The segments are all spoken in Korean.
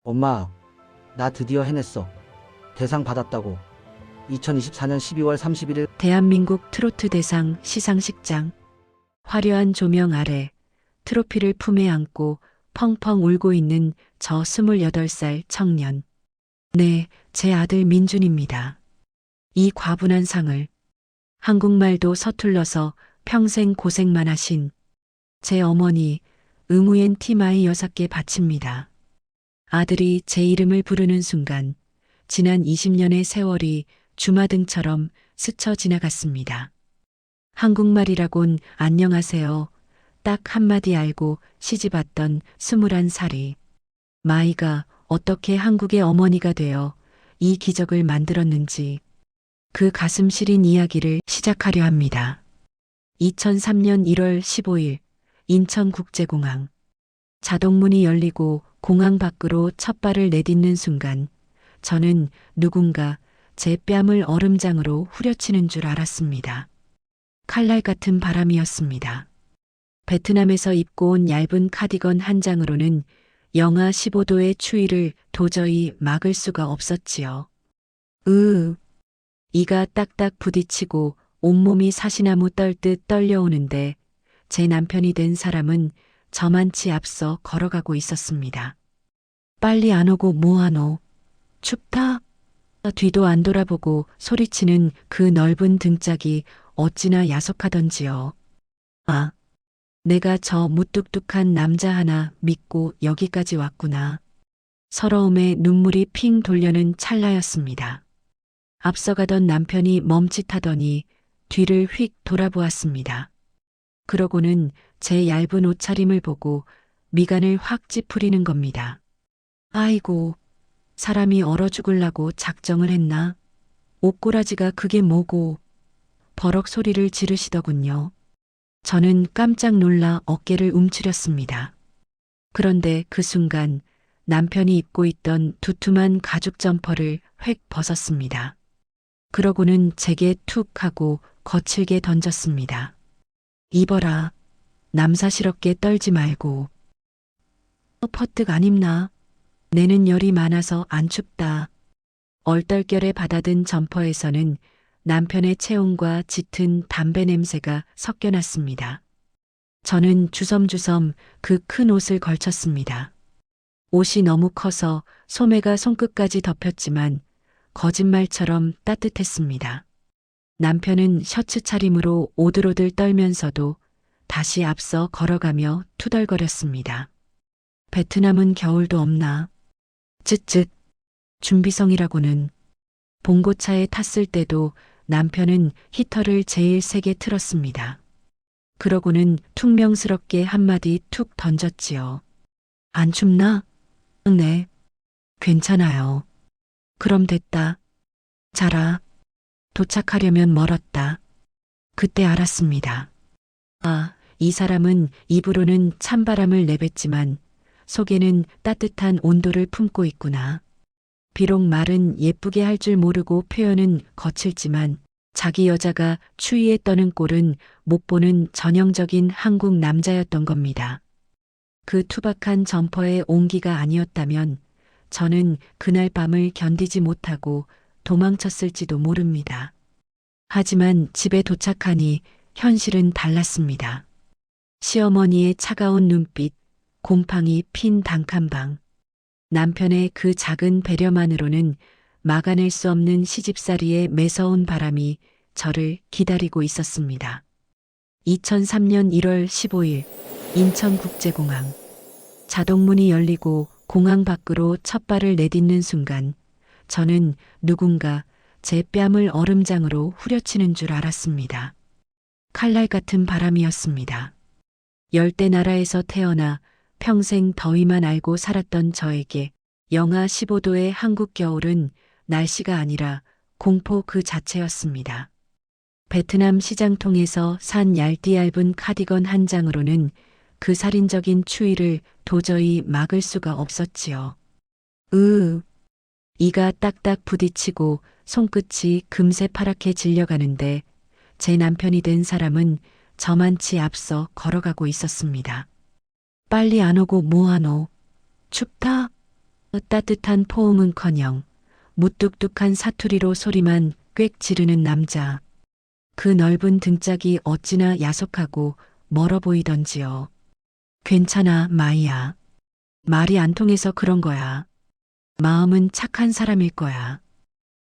엄마, 나 드디어 해냈어. 대상 받았다고. 2024년 12월 31일. 대한민국 트로트 대상 시상식장. 화려한 조명 아래 트로피를 품에 안고 펑펑 울고 있는 저 28살 청년. 네, 제 아들 민준입니다. 이 과분한 상을 한국말도 서툴러서 평생 고생만 하신 제 어머니 응우엔 티마이 여사께 바칩니다. 아들이 제 이름을 부르는 순간 지난 20년의 세월이 주마등처럼 스쳐 지나갔습니다. 한국말이라곤 안녕하세요. 딱 한마디 알고 시집왔던 21살이 마이가 어떻게 한국의 어머니가 되어 이 기적을 만들었는지 그 가슴 시린 이야기를 시작하려 합니다. 2003년 1월 15일 인천국제공항. 자동문이 열리고 공항 밖으로 첫 발을 내딛는 순간 저는 누군가 제 뺨을 얼음장으로 후려치는 줄 알았습니다. 칼날 같은 바람이었습니다. 베트남에서 입고 온 얇은 카디건 한 장으로는 영하 15도의 추위를 도저히 막을 수가 없었지요. 이가 딱딱 부딪히고 온몸이 사시나무 떨듯 떨려오는데 제 남편이 된 사람은 저만치 앞서 걸어가고 있었습니다. 빨리 안 오고 뭐하노? 춥다? 뒤도 안 돌아보고 소리치는 그 넓은 등짝이 어찌나 야속하던지요. 아, 내가 저 무뚝뚝한 남자 하나 믿고 여기까지 왔구나. 서러움에 눈물이 핑 돌려는 찰나였습니다. 앞서가던 남편이 멈칫하더니 뒤를 휙 돌아보았습니다. 그러고는 제 얇은 옷차림을 보고 미간을 확 찌푸리는 겁니다. 아이고, 사람이 얼어 죽을라고 작정을 했나? 옷꼬라지가 그게 뭐고? 버럭 소리를 지르시더군요. 저는 깜짝 놀라 어깨를 움츠렸습니다. 그런데 그 순간 남편이 입고 있던 두툼한 가죽 점퍼를 획 벗었습니다. 그러고는 제게 툭 하고 거칠게 던졌습니다. 입어라. 남사스럽게 떨지 말고. 퍼뜩 안 입나? 내는 열이 많아서 안 춥다. 얼떨결에 받아든 점퍼에서는 남편의 체온과 짙은 담배 냄새가 섞여났습니다. 저는 주섬주섬 그 큰 옷을 걸쳤습니다. 옷이 너무 커서 소매가 손끝까지 덮였지만 거짓말처럼 따뜻했습니다. 남편은 셔츠 차림으로 오들오들 떨면서도 다시 앞서 걸어가며 투덜거렸습니다. 베트남은 겨울도 없나? 쯧쯧. 준비성이라고는. 봉고차에 탔을 때도 남편은 히터를 제일 세게 틀었습니다. 그러고는 퉁명스럽게 한마디 툭 던졌지요. 안 춥나? 네. 괜찮아요. 그럼 됐다. 자라. 도착하려면 멀었다. 그때 알았습니다. 아, 이 사람은 입으로는 찬바람을 내뱉지만 속에는 따뜻한 온도를 품고 있구나. 비록 말은 예쁘게 할 줄 모르고 표현은 거칠지만 자기 여자가 추위에 떠는 꼴은 못 보는 전형적인 한국 남자였던 겁니다. 그 투박한 점퍼의 온기가 아니었다면 저는 그날 밤을 견디지 못하고 도망쳤을지도 모릅니다. 하지만 집에 도착하니 현실은 달랐습니다. 시어머니의 차가운 눈빛, 곰팡이 핀 단칸방. 남편의 그 작은 배려만으로는 막아낼 수 없는 시집살이의 매서운 바람이 저를 기다리고 있었습니다. 2003년 1월 15일 인천국제공항. 자동문이 열리고 공항 밖으로 첫 발을 내딛는 순간 저는 누군가 제 뺨을 얼음장으로 후려치는 줄 알았습니다. 칼날 같은 바람이었습니다. 열대 나라에서 태어나 평생 더위만 알고 살았던 저에게 영하 15도의 한국 겨울은 날씨가 아니라 공포 그 자체였습니다. 베트남 시장통에서 산 얇디 얇은 카디건 한 장으로는 그 살인적인 추위를 도저히 막을 수가 없었지요. 이가 딱딱 부딪히고 손끝이 금세 파랗게 질려가는데 제 남편이 된 사람은 저만치 앞서 걸어가고 있었습니다. 빨리 안 오고 뭐하노? 춥다? 따뜻한 포옹은커녕 무뚝뚝한 사투리로 소리만 꽥 지르는 남자. 그 넓은 등짝이 어찌나 야속하고 멀어 보이던지요. 괜찮아, 마이야. 말이 안 통해서 그런 거야. 마음은 착한 사람일 거야.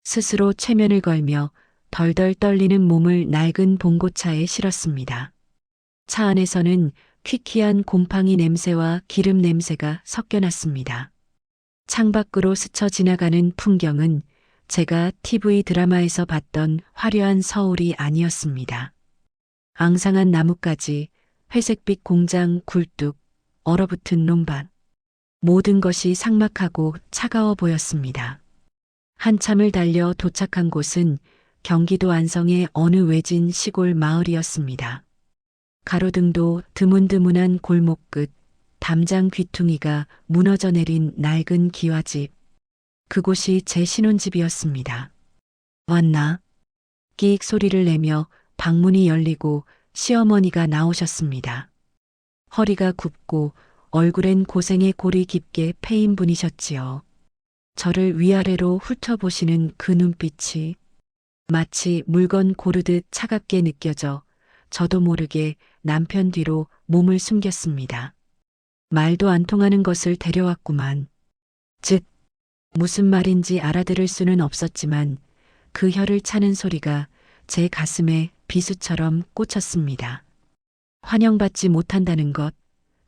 스스로 최면을 걸며 덜덜 떨리는 몸을 낡은 봉고차에 실었습니다. 차 안에서는 퀴퀴한 곰팡이 냄새와 기름 냄새가 섞여났습니다. 창밖으로 스쳐 지나가는 풍경은 제가 TV 드라마에서 봤던 화려한 서울이 아니었습니다. 앙상한 나뭇가지, 회색빛 공장 굴뚝, 얼어붙은 논밭. 모든 것이 삭막하고 차가워 보였습니다. 한참을 달려 도착한 곳은 경기도 안성의 어느 외진 시골 마을이었습니다. 가로등도 드문드문한 골목 끝, 담장 귀퉁이가 무너져 내린 낡은 기와집. 그곳이 제 신혼집이었습니다. 왔나? 끼익 소리를 내며 방문이 열리고 시어머니가 나오셨습니다. 허리가 굽고 얼굴엔 고생의 골이 깊게 패인 분이셨지요. 저를 위아래로 훑어보시는 그 눈빛이 마치 물건 고르듯 차갑게 느껴져 저도 모르게 남편 뒤로 몸을 숨겼습니다. 말도 안 통하는 것을 데려왔구만. 즉, 무슨 말인지 알아들을 수는 없었지만 그 혀를 차는 소리가 제 가슴에 비수처럼 꽂혔습니다. 환영받지 못한다는 것,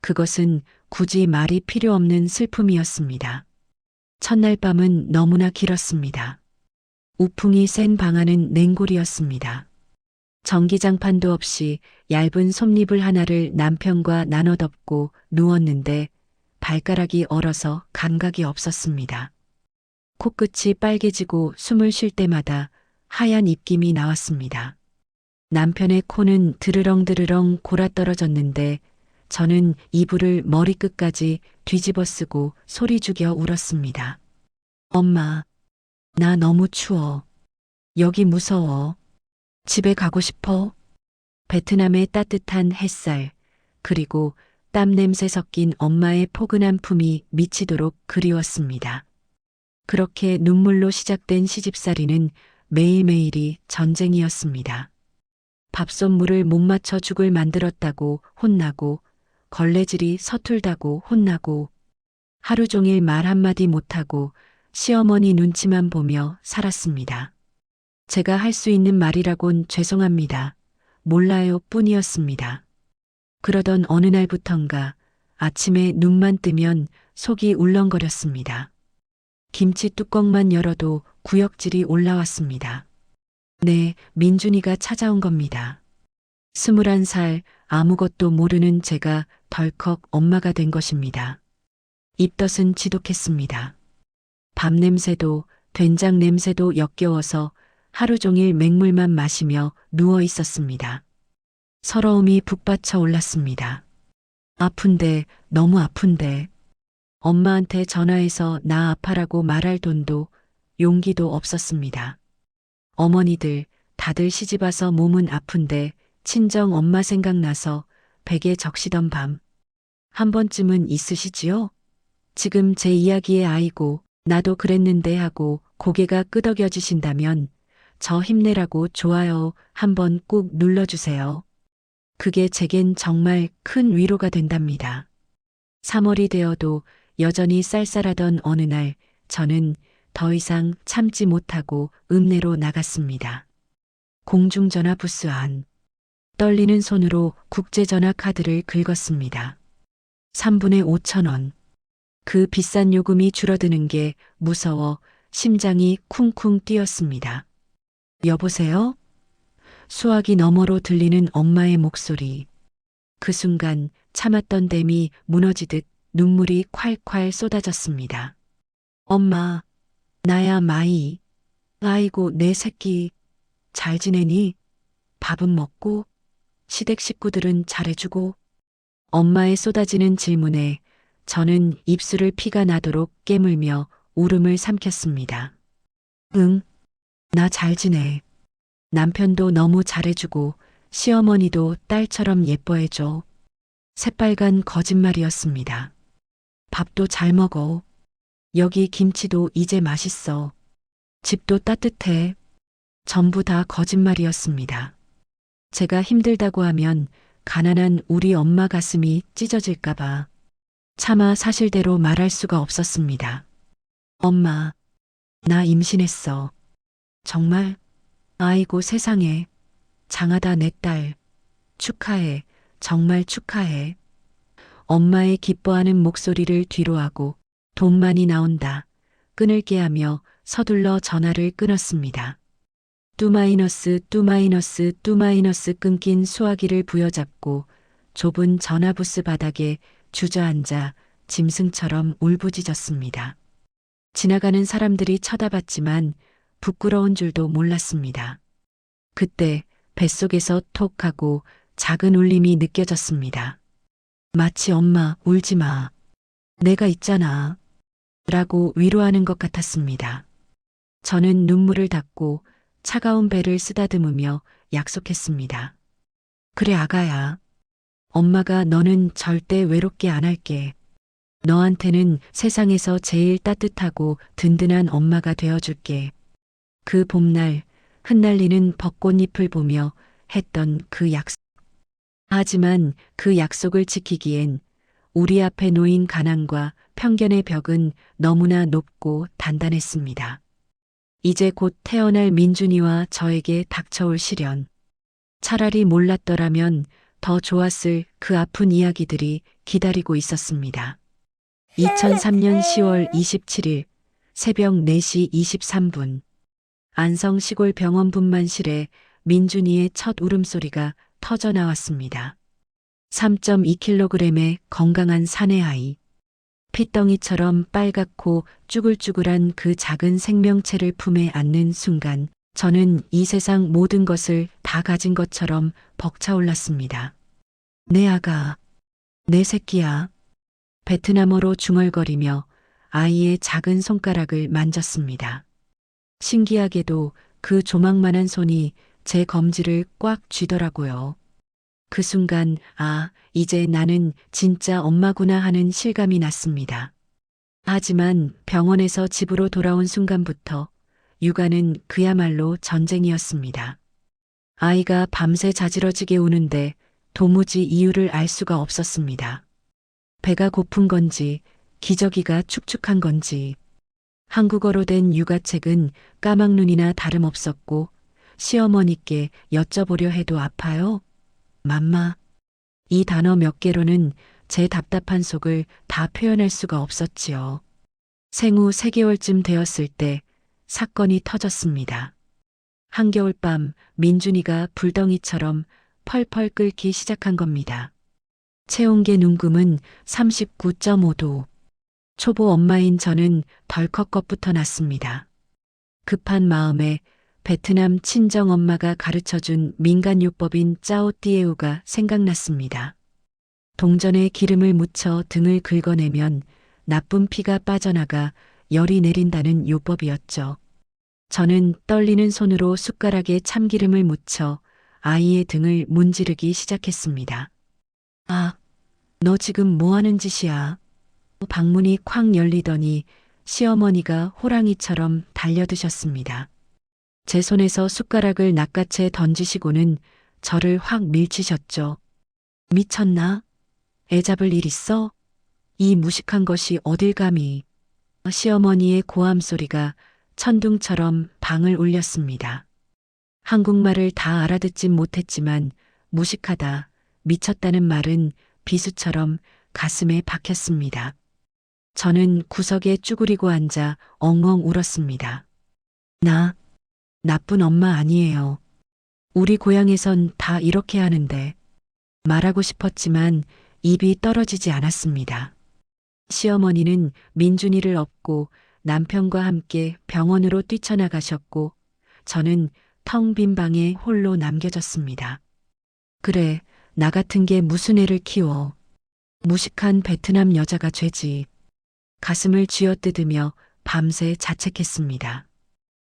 그것은 굳이 말이 필요 없는 슬픔이었습니다. 첫날 밤은 너무나 길었습니다. 우풍이 센 방 안은 냉골이었습니다. 전기장판도 없이 얇은 솜잎을 하나를 남편과 나눠 덮고 누웠는데 발가락이 얼어서 감각이 없었습니다. 코끝이 빨개지고 숨을 쉴 때마다 하얀 입김이 나왔습니다. 남편의 코는 드르렁드르렁 골아떨어졌는데 저는 이불을 머리끝까지 뒤집어 쓰고 소리 죽여 울었습니다. 엄마, 나 너무 추워. 여기 무서워. 집에 가고 싶어. 베트남의 따뜻한 햇살, 그리고 땀 냄새 섞인 엄마의 포근한 품이 미치도록 그리웠습니다. 그렇게 눈물로 시작된 시집살이는 매일매일이 전쟁이었습니다. 밥솥물을 못 맞춰 죽을 만들었다고 혼나고, 걸레질이 서툴다고 혼나고, 하루 종일 말 한마디 못하고 시어머니 눈치만 보며 살았습니다. 제가 할 수 있는 말이라곤 죄송합니다. 몰라요 뿐이었습니다. 그러던 어느 날부턴가 아침에 눈만 뜨면 속이 울렁거렸습니다. 김치 뚜껑만 열어도 구역질이 올라왔습니다. 네, 민준이가 찾아온 겁니다. 21살 아무것도 모르는 제가 덜컥 엄마가 된 것입니다. 입덧은 지독했습니다. 밥 냄새도 된장 냄새도 역겨워서 하루 종일 맹물만 마시며 누워 있었습니다. 서러움이 북받쳐 올랐습니다. 아픈데, 너무 아픈데. 엄마한테 전화해서 나 아파라고 말할 돈도 용기도 없었습니다. 어머니들 다들 시집와서 몸은 아픈데 친정 엄마 생각나서 베개 적시던 밤. 한 번쯤은 있으시지요? 지금 제 이야기에 아이고 나도 그랬는데 하고 고개가 끄덕여지신다면 저 힘내라고 좋아요 한번 꾹 눌러주세요. 그게 제겐 정말 큰 위로가 된답니다. 3월이 되어도 여전히 쌀쌀하던 어느 날 저는 더 이상 참지 못하고 읍내로 나갔습니다. 공중전화 부스 안. 떨리는 손으로 국제전화 카드를 긁었습니다. 3분에 5,000원. 그 비싼 요금이 줄어드는 게 무서워 심장이 쿵쿵 뛰었습니다. 여보세요? 수화기 너머로 들리는 엄마의 목소리. 그 순간 참았던 댐이 무너지듯 눈물이 콸콸 쏟아졌습니다. 엄마, 나야 마이. 아이고 내 새끼. 잘 지내니? 밥은 먹고? 시댁 식구들은 잘해주고? 엄마의 쏟아지는 질문에 저는 입술을 피가 나도록 깨물며 울음을 삼켰습니다. 응, 나 잘 지내. 남편도 너무 잘해주고 시어머니도 딸처럼 예뻐해줘. 새빨간 거짓말이었습니다. 밥도 잘 먹어. 여기 김치도 이제 맛있어. 집도 따뜻해. 전부 다 거짓말이었습니다. 제가 힘들다고 하면 가난한 우리 엄마 가슴이 찢어질까봐 차마 사실대로 말할 수가 없었습니다. 엄마, 나 임신했어. 정말? 아이고 세상에. 장하다 내 딸. 축하해. 정말 축하해. 엄마의 기뻐하는 목소리를 뒤로하고 돈 많이 나온다. 끊을게 하며 서둘러 전화를 끊었습니다. 뚜마이너스 끊긴 수화기를 부여잡고 좁은 전화부스 바닥에 주저앉아 짐승처럼 울부짖었습니다. 지나가는 사람들이 쳐다봤지만 부끄러운 줄도 몰랐습니다. 그때 뱃속에서 톡 하고 작은 울림이 느껴졌습니다. 마치 엄마 울지 마. 내가 있잖아. 라고 위로하는 것 같았습니다. 저는 눈물을 닦고 차가운 배를 쓰다듬으며 약속했습니다. 그래 아가야. 엄마가 너는 절대 외롭게 안 할게. 너한테는 세상에서 제일 따뜻하고 든든한 엄마가 되어줄게. 그 봄날 흩날리는 벚꽃잎을 보며 했던 그 약속. 하지만 그 약속을 지키기엔 우리 앞에 놓인 가난과 편견의 벽은 너무나 높고 단단했습니다. 이제 곧 태어날 민준이와 저에게 닥쳐올 시련. 차라리 몰랐더라면 더 좋았을 그 아픈 이야기들이 기다리고 있었습니다. 2003년 10월 27일 새벽 4시 23분 안성 시골 병원 분만실에 민준이의 첫 울음소리가 터져 나왔습니다. 3.2kg의 건강한 사내 아이. 핏덩이처럼 빨갛고 쭈글쭈글한 그 작은 생명체를 품에 안는 순간 저는 이 세상 모든 것을 다 가진 것처럼 벅차올랐습니다. 내 아가, 내 새끼야. 베트남어로 중얼거리며 아이의 작은 손가락을 만졌습니다. 신기하게도 그 조망만한 손이 제 검지를 꽉 쥐더라고요. 그 순간, 아, 이제 나는 진짜 엄마구나 하는 실감이 났습니다. 하지만 병원에서 집으로 돌아온 순간부터 육아는 그야말로 전쟁이었습니다. 아이가 밤새 자지러지게 우는데 도무지 이유를 알 수가 없었습니다. 배가 고픈 건지, 기저귀가 축축한 건지. 한국어로 된 육아책은 까막눈이나 다름없었고 시어머니께 여쭤보려 해도 아파요? 맘마. 이 단어 몇 개로는 제 답답한 속을 다 표현할 수가 없었지요. 생후 3개월쯤 되었을 때 사건이 터졌습니다. 한겨울밤 민준이가 불덩이처럼 펄펄 끓기 시작한 겁니다. 체온계 눈금은 39.5도. 초보 엄마인 저는 덜컥 겁부터 났습니다. 급한 마음에 베트남 친정엄마가 가르쳐준 민간요법인 짜오띠에우가 생각났습니다. 동전에 기름을 묻혀 등을 긁어내면 나쁜 피가 빠져나가 열이 내린다는 요법이었죠. 저는 떨리는 손으로 숟가락에 참기름을 묻혀 아이의 등을 문지르기 시작했습니다. 아, 너 지금 뭐 하는 짓이야? 방문이 콱 열리더니 시어머니가 호랑이처럼 달려드셨습니다. 제 손에서 숟가락을 낚아채 던지시고는 저를 확 밀치셨죠. 미쳤나? 애 잡을 일 있어? 이 무식한 것이 어딜 감히. 시어머니의 고함 소리가 천둥처럼 방을 울렸습니다. 한국말을 다 알아듣진 못했지만 무식하다, 미쳤다는 말은 비수처럼 가슴에 박혔습니다. 저는 구석에 쭈그리고 앉아 엉엉 울었습니다. 나 나쁜 엄마 아니에요. 우리 고향에선 다 이렇게 하는데. 말하고 싶었지만 입이 떨어지지 않았습니다. 시어머니는 민준이를 업고 남편과 함께 병원으로 뛰쳐나가셨고 저는 텅 빈 방에 홀로 남겨졌습니다. 그래, 나 같은 게 무슨 애를 키워. 무식한 베트남 여자가 죄지. 가슴을 쥐어뜯으며 밤새 자책했습니다.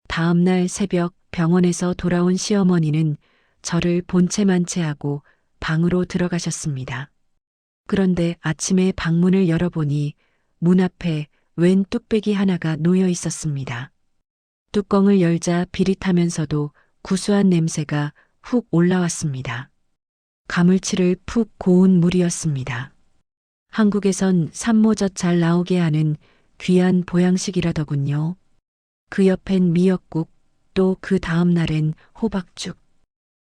다음 날 새벽 병원에서 돌아온 시어머니는 저를 본체만체하고 방으로 들어가셨습니다. 그런데 아침에 방문을 열어보니 문 앞에 웬 뚝배기 하나가 놓여 있었습니다. 뚜껑을 열자 비릿하면서도 구수한 냄새가 훅 올라왔습니다. 가물치를 푹 고운 물이었습니다. 한국에선 산모젓 잘 나오게 하는 귀한 보양식이라더군요. 그 옆엔 미역국, 또 그 다음 날엔 호박죽.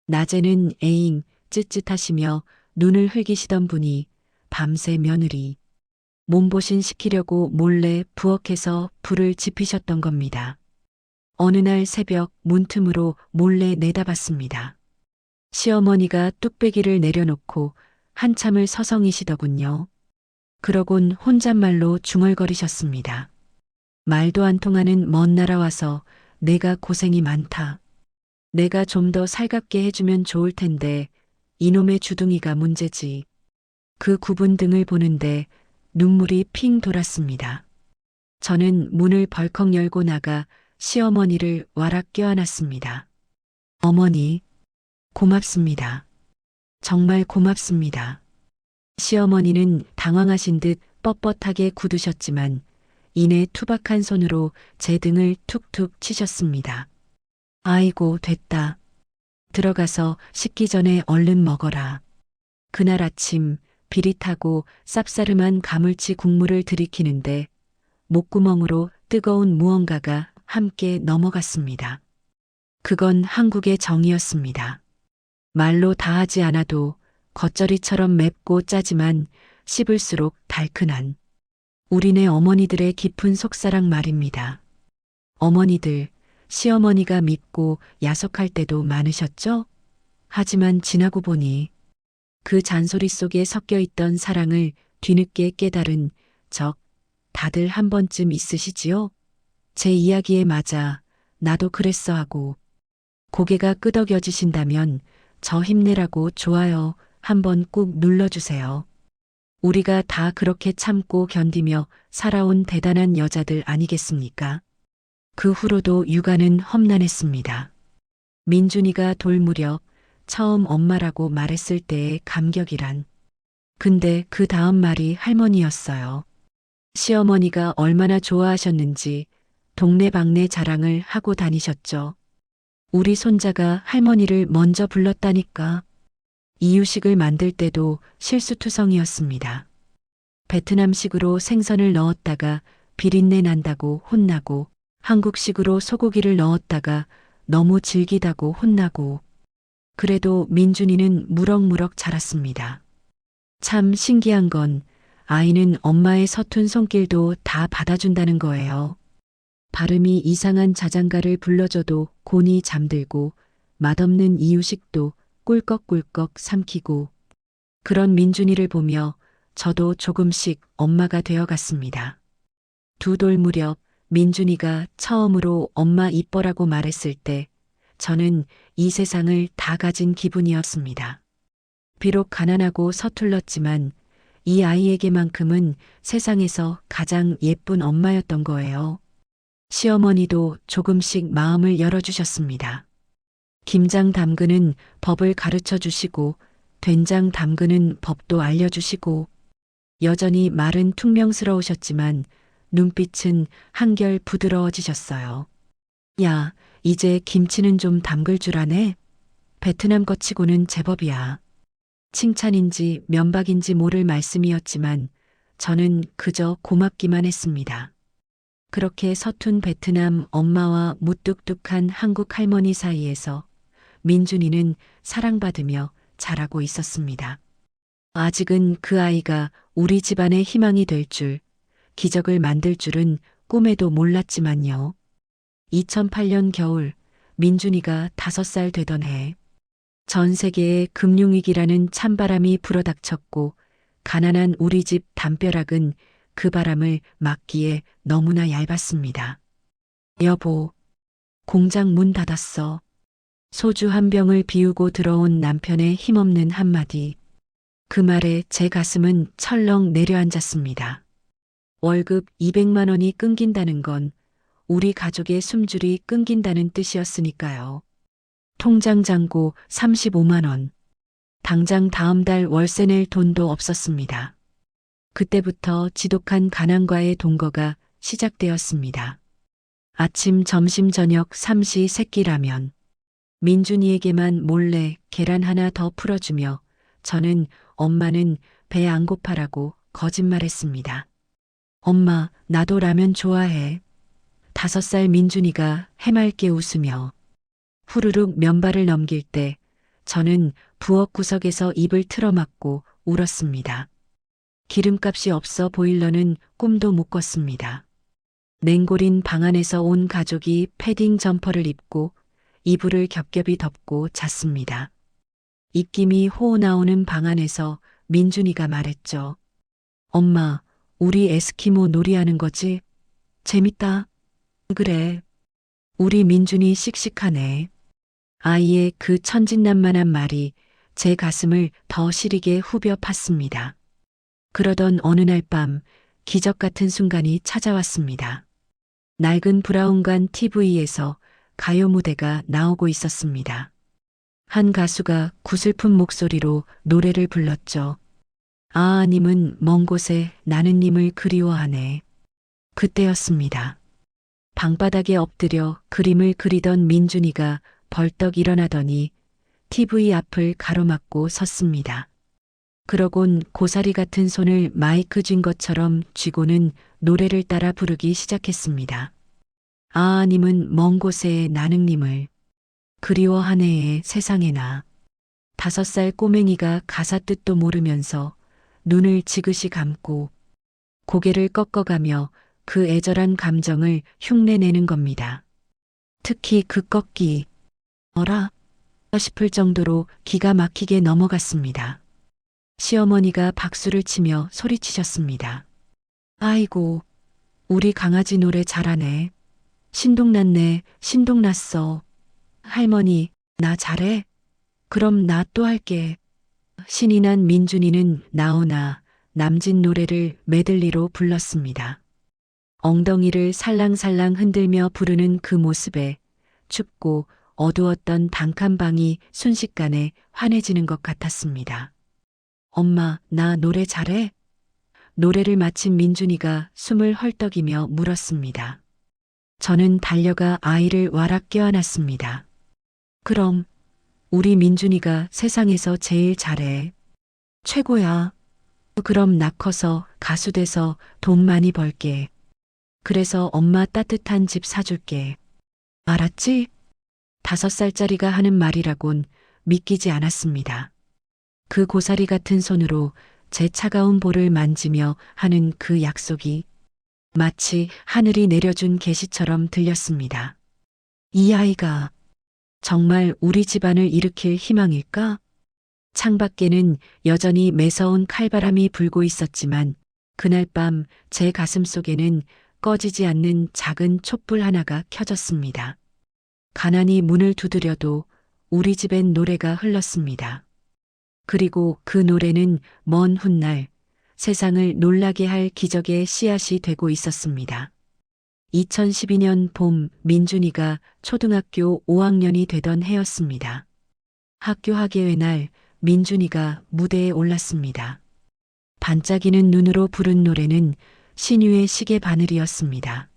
낮에는 에잉 쯧쯧하시며 눈을 흘기시던 분이 밤새 며느리 몸보신 시키려고 몰래 부엌에서 불을 지피셨던 겁니다. 어느 날 새벽 문틈으로 몰래 내다봤습니다. 시어머니가 뚝배기를 내려놓고 한참을 서성이시더군요. 그러곤 혼잣말로 중얼거리셨습니다. 말도 안 통하는 먼 나라 와서 내가 고생이 많다. 내가 좀 더 살갑게 해주면 좋을 텐데 이놈의 주둥이가 문제지. 그 굽은 등을 보는데 눈물이 핑 돌았습니다. 저는 문을 벌컥 열고 나가 시어머니를 와락 껴안았습니다. 어머니, 고맙습니다. 정말 고맙습니다. 시어머니는 당황하신 듯 뻣뻣하게 굳으셨지만 이내 투박한 손으로 제 등을 툭툭 치셨습니다. 아이고 됐다. 들어가서 식기 전에 얼른 먹어라. 그날 아침 비릿하고 쌉싸름한 가물치 국물을 들이키는데 목구멍으로 뜨거운 무언가가 함께 넘어갔습니다. 그건 한국의 정이었습니다. 말로 다 하지 않아도 겉절이처럼 맵고 짜지만 씹을수록 달큰한 우리네 어머니들의 깊은 속사랑 말입니다. 어머니들, 시어머니가 밉고 야속할 때도 많으셨죠? 하지만 지나고 보니 그 잔소리 속에 섞여 있던 사랑을 뒤늦게 깨달은 적 다들 한 번쯤 있으시지요? 제 이야기에 맞아 나도 그랬어 하고 고개가 끄덕여지신다면 저 힘내라고 좋아요 한번 꾹 눌러주세요. 우리가 다 그렇게 참고 견디며 살아온 대단한 여자들 아니겠습니까? 그 후로도 육아는 험난했습니다. 민준이가 돌 무렵 처음 엄마라고 말했을 때의 감격이란. 근데 그 다음 말이 할머니였어요. 시어머니가 얼마나 좋아하셨는지 동네방네 자랑을 하고 다니셨죠. 우리 손자가 할머니를 먼저 불렀다니까. 이유식을 만들 때도 실수투성이었습니다. 베트남식으로 생선을 넣었다가 비린내 난다고 혼나고 한국식으로 소고기를 넣었다가 너무 질기다고 혼나고 그래도 민준이는 무럭무럭 자랐습니다. 참 신기한 건 아이는 엄마의 서툰 손길도 다 받아준다는 거예요. 발음이 이상한 자장가를 불러줘도 곤히 잠들고 맛없는 이유식도 꿀꺽꿀꺽 삼키고 그런 민준이를 보며 저도 조금씩 엄마가 되어갔습니다. 두 돌 무렵 민준이가 처음으로 엄마 이뻐라고 말했을 때 저는 이 세상을 다 가진 기분이었습니다. 비록 가난하고 서툴렀지만 이 아이에게만큼은 세상에서 가장 예쁜 엄마였던 거예요. 시어머니도 조금씩 마음을 열어주셨습니다. 김장 담그는 법을 가르쳐 주시고 된장 담그는 법도 알려주시고 여전히 말은 퉁명스러우셨지만 눈빛은 한결 부드러워지셨어요. 야, 이제 김치는 좀 담글 줄 아네? 베트남 거치고는 제법이야. 칭찬인지 면박인지 모를 말씀이었지만 저는 그저 고맙기만 했습니다. 그렇게 서툰 베트남 엄마와 무뚝뚝한 한국 할머니 사이에서 민준이는 사랑받으며 자라고 있었습니다. 아직은 그 아이가 우리 집안의 희망이 될 줄, 기적을 만들 줄은 꿈에도 몰랐지만요. 2008년 겨울 민준이가 5살 되던 해 전 세계에 금융위기라는 찬바람이 불어닥쳤고 가난한 우리 집 담벼락은 그 바람을 막기에 너무나 얇았습니다. 여보, 공장 문 닫았어. 소주 한 병을 비우고 들어온 남편의 힘없는 한마디. 그 말에 제 가슴은 철렁 내려앉았습니다. 월급 200만 원이 끊긴다는 건 우리 가족의 숨줄이 끊긴다는 뜻이었으니까요. 통장 잔고 35만 원. 당장 다음 달 월세 낼 돈도 없었습니다. 그때부터 지독한 가난과의 동거가 시작되었습니다. 아침, 점심, 저녁 삼시 세끼라면. 민준이에게만 몰래 계란 하나 더 풀어주며 저는 엄마는 배 안 고파라고 거짓말했습니다. 엄마, 나도 라면 좋아해. 5살 민준이가 해맑게 웃으며 후루룩 면발을 넘길 때 저는 부엌 구석에서 입을 틀어막고 울었습니다. 기름값이 없어 보일러는 꿈도 못 꿨습니다. 냉골인 방 안에서 온 가족이 패딩 점퍼를 입고 이불을 겹겹이 덮고 잤습니다. 입김이 호호 나오는 방 안에서 민준이가 말했죠. 엄마, 우리 에스키모 놀이하는 거지? 재밌다. 그래. 우리 민준이 씩씩하네. 아이의 그 천진난만한 말이 제 가슴을 더 시리게 후벼 팠습니다. 그러던 어느 날 밤 기적 같은 순간이 찾아왔습니다. 낡은 브라운관 TV에서 가요 무대가 나오고 있었습니다. 한 가수가 구슬픈 목소리로 노래를 불렀죠. 아아님은 먼 곳에 나는님을 그리워하네. 그때였습니다. 방바닥에 엎드려 그림을 그리던 민준이가 벌떡 일어나더니 TV 앞을 가로막고 섰습니다. 그러곤 고사리 같은 손을 마이크 쥔 것처럼 쥐고는 노래를 따라 부르기 시작했습니다. 아아님은 먼 곳에 나능님을 그리워하네의 세상에나. 5살 꼬맹이가 가사 뜻도 모르면서 눈을 지그시 감고 고개를 꺾어가며 그 애절한 감정을 흉내내는 겁니다. 특히 그 꺾기, 어라? 싶을 정도로 기가 막히게 넘어갔습니다. 시어머니가 박수를 치며 소리치셨습니다. 아이고, 우리 강아지 노래 잘하네. 신동났네, 신동났어. 할머니, 나 잘해? 그럼 나 또 할게. 신이 난 민준이는 나오나 남진 노래를 메들리로 불렀습니다. 엉덩이를 살랑살랑 흔들며 부르는 그 모습에 춥고 어두웠던 단칸방이 순식간에 환해지는 것 같았습니다. 엄마, 나 노래 잘해? 노래를 마친 민준이가 숨을 헐떡이며 물었습니다. 저는 달려가 아이를 와락 껴안았습니다. 그럼 우리 민준이가 세상에서 제일 잘해. 최고야. 그럼 나 커서 가수 돼서 돈 많이 벌게. 그래서 엄마 따뜻한 집 사줄게. 알았지? 5살짜리가 하는 말이라곤 믿기지 않았습니다. 그 고사리 같은 손으로 제 차가운 볼을 만지며 하는 그 약속이 마치 하늘이 내려준 계시처럼 들렸습니다. 이 아이가 정말 우리 집안을 일으킬 희망일까? 창밖에는 여전히 매서운 칼바람이 불고 있었지만 그날 밤 제 가슴 속에는 꺼지지 않는 작은 촛불 하나가 켜졌습니다. 가난히 문을 두드려도 우리 집엔 노래가 흘렀습니다. 그리고 그 노래는 먼 훗날 세상을 놀라게 할 기적의 씨앗이 되고 있었습니다. 2012년 봄 민준이가 초등학교 5학년이 되던 해였습니다. 학교 학예회 날 민준이가 무대에 올랐습니다. 반짝이는 눈으로 부른 노래는 신유의 시계 바늘이었습니다.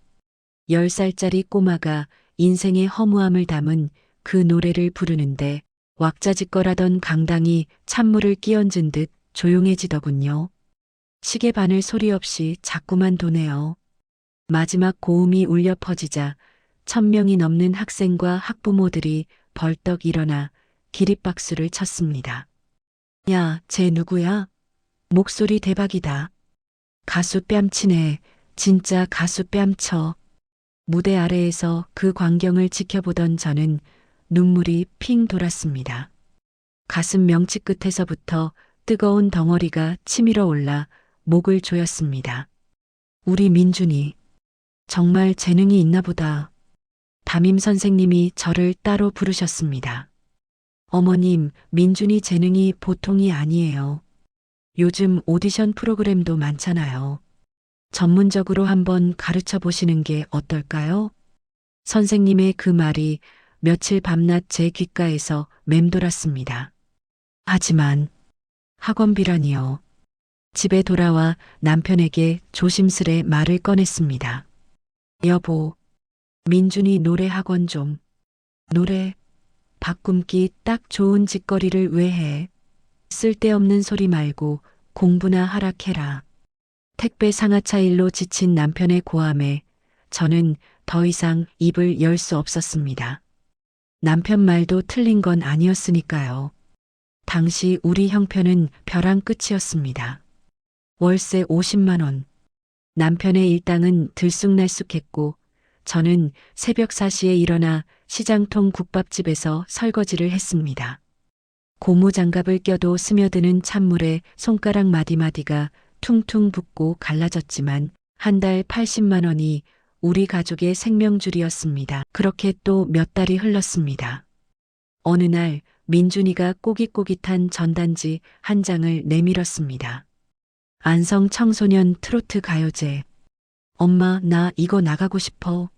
10살짜리 꼬마가 인생의 허무함을 담은 그 노래를 부르는데 왁자지껄하던 강당이 찬물을 끼얹은 듯 조용해지더군요. 시계 바늘 소리 없이 자꾸만 도네요. 마지막 고음이 울려 퍼지자 1000명이 넘는 학생과 학부모들이 벌떡 일어나 기립박수를 쳤습니다. 야, 쟤 누구야? 목소리 대박이다. 가수 뺨치네. 진짜 가수 뺨쳐. 무대 아래에서 그 광경을 지켜보던 저는 눈물이 핑 돌았습니다. 가슴 명치 끝에서부터 뜨거운 덩어리가 치밀어 올라 목을 조였습니다. 우리 민준이 정말 재능이 있나 보다. 담임 선생님이 저를 따로 부르셨습니다. 어머님, 민준이 재능이 보통이 아니에요. 요즘 오디션 프로그램도 많잖아요. 전문적으로 한번 가르쳐 보시는 게 어떨까요? 선생님의 그 말이 며칠 밤낮 제 귓가에서 맴돌았습니다. 하지만 학원비라니요. 집에 돌아와 남편에게 조심스레 말을 꺼냈습니다. 여보, 민준이 노래 학원 좀. 노래, 바꿈기 딱 좋은 짓거리를 왜 해? 쓸데없는 소리 말고 공부나 하락해라. 택배 상하차 일로 지친 남편의 고함에 저는 더 이상 입을 열 수 없었습니다. 남편 말도 틀린 건 아니었으니까요. 당시 우리 형편은 벼랑 끝이었습니다. 월세 50만 원. 남편의 일당은 들쑥날쑥했고 저는 새벽 4시에 일어나 시장통 국밥집에서 설거지를 했습니다. 고무장갑을 껴도 스며드는 찬물에 손가락 마디마디가 퉁퉁 붓고 갈라졌지만 한 달 80만 원이 우리 가족의 생명줄이었습니다. 그렇게 또 몇 달이 흘렀습니다. 어느 날 민준이가 꼬깃꼬깃한 전단지 한 장을 내밀었습니다. 안성 청소년 트로트 가요제. 엄마, 나 이거 나가고 싶어.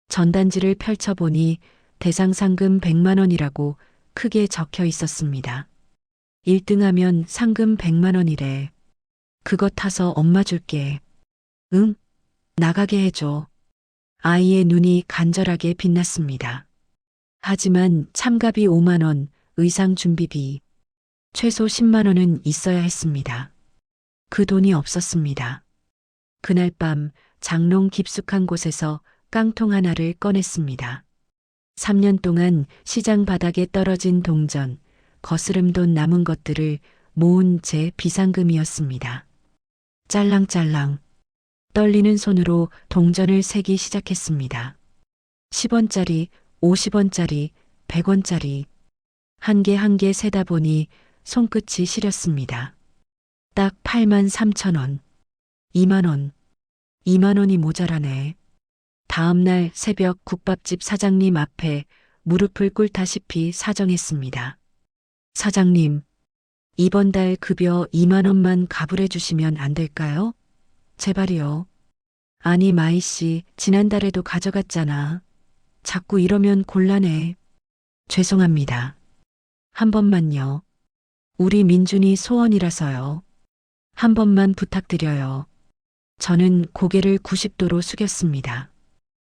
전단지를 펼쳐보니 대상 상금 100만 원이라고 크게 적혀 있었습니다. 1등하면 상금 100만 원이래. 그거 타서 엄마 줄게. 응? 나가게 해줘. 아이의 눈이 간절하게 빛났습니다. 하지만 참가비 5만 원, 의상 준비비, 최소 10만 원은 있어야 했습니다. 그 돈이 없었습니다. 그날 밤 장롱 깊숙한 곳에서 깡통 하나를 꺼냈습니다. 3년 동안 시장 바닥에 떨어진 동전, 거스름 돈 남은 것들을 모은 제 비상금이었습니다. 짤랑짤랑 떨리는 손으로 동전을 세기 시작했습니다. 10원짜리, 50원짜리, 100원짜리 한 개 한 개 세다 보니 손끝이 시렸습니다. 딱 8만 3천 원, 2만 원, 2만 원이 모자라네. 다음 날 새벽 국밥집 사장님 앞에 무릎을 꿇다시피 사정했습니다. 사장님, 이번 달 급여 2만 원만 가불해 주시면 안 될까요? 제발이요. 아니 마이 씨, 지난달에도 가져갔잖아. 자꾸 이러면 곤란해. 죄송합니다. 한 번만요. 우리 민준이 소원이라서요. 한 번만 부탁드려요. 저는 고개를 90도로 숙였습니다.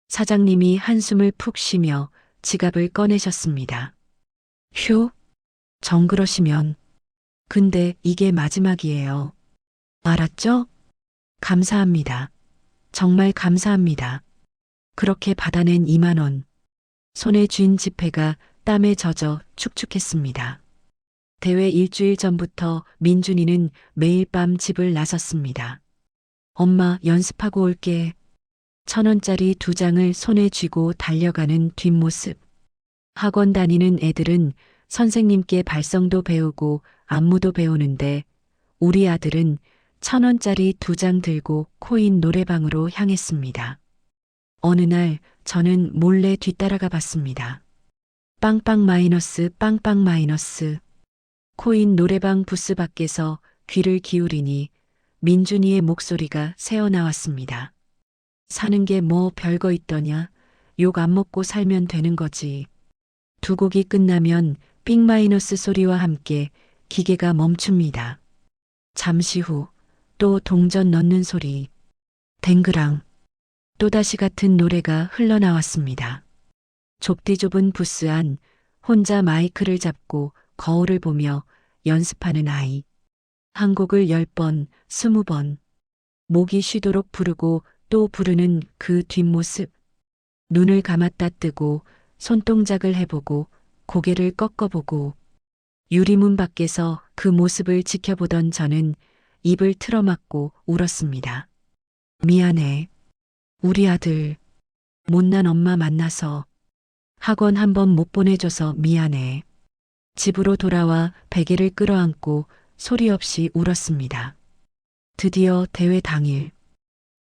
사장님이 한숨을 푹 쉬며 지갑을 꺼내셨습니다. 휴, 정그러시면. 근데 이게 마지막이에요. 알았죠? 감사합니다. 정말 감사합니다. 그렇게 받아낸 2만 원. 손에 쥔 지폐가 땀에 젖어 축축했습니다. 대회 일주일 전부터 민준이는 매일 밤 집을 나섰습니다. 엄마 연습하고 올게. 1,000원짜리 2장을 손에 쥐고 달려가는 뒷모습. 학원 다니는 애들은 선생님께 발성도 배우고 안무도 배우는데 우리 아들은 1,000원짜리 2장 들고 코인 노래방으로 향했습니다. 어느 날 저는 몰래 뒤따라가 봤습니다. 빵빵 마이너스 빵빵 마이너스. 코인 노래방 부스 밖에서 귀를 기울이니 민준이의 목소리가 새어나왔습니다. 사는 게 뭐 별거 있더냐. 욕 안 먹고 살면 되는 거지. 두 곡이 끝나면 삑 마이너스 소리와 함께 기계가 멈춥니다. 잠시 후 또 동전 넣는 소리. 댕그랑. 또다시 같은 노래가 흘러나왔습니다. 좁디 좁은 부스 안 혼자 마이크를 잡고 거울을 보며 연습하는 아이. 한 곡을 10번, 20번. 목이 쉬도록 부르고 또 부르는 그 뒷모습. 눈을 감았다 뜨고 손동작을 해보고 고개를 꺾어보고 유리문 밖에서 그 모습을 지켜보던 저는 입을 틀어막고 울었습니다. 미안해. 우리 아들. 못난 엄마 만나서 학원 한 번 못 보내줘서 미안해. 집으로 돌아와 베개를 끌어안고 소리 없이 울었습니다. 드디어 대회 당일.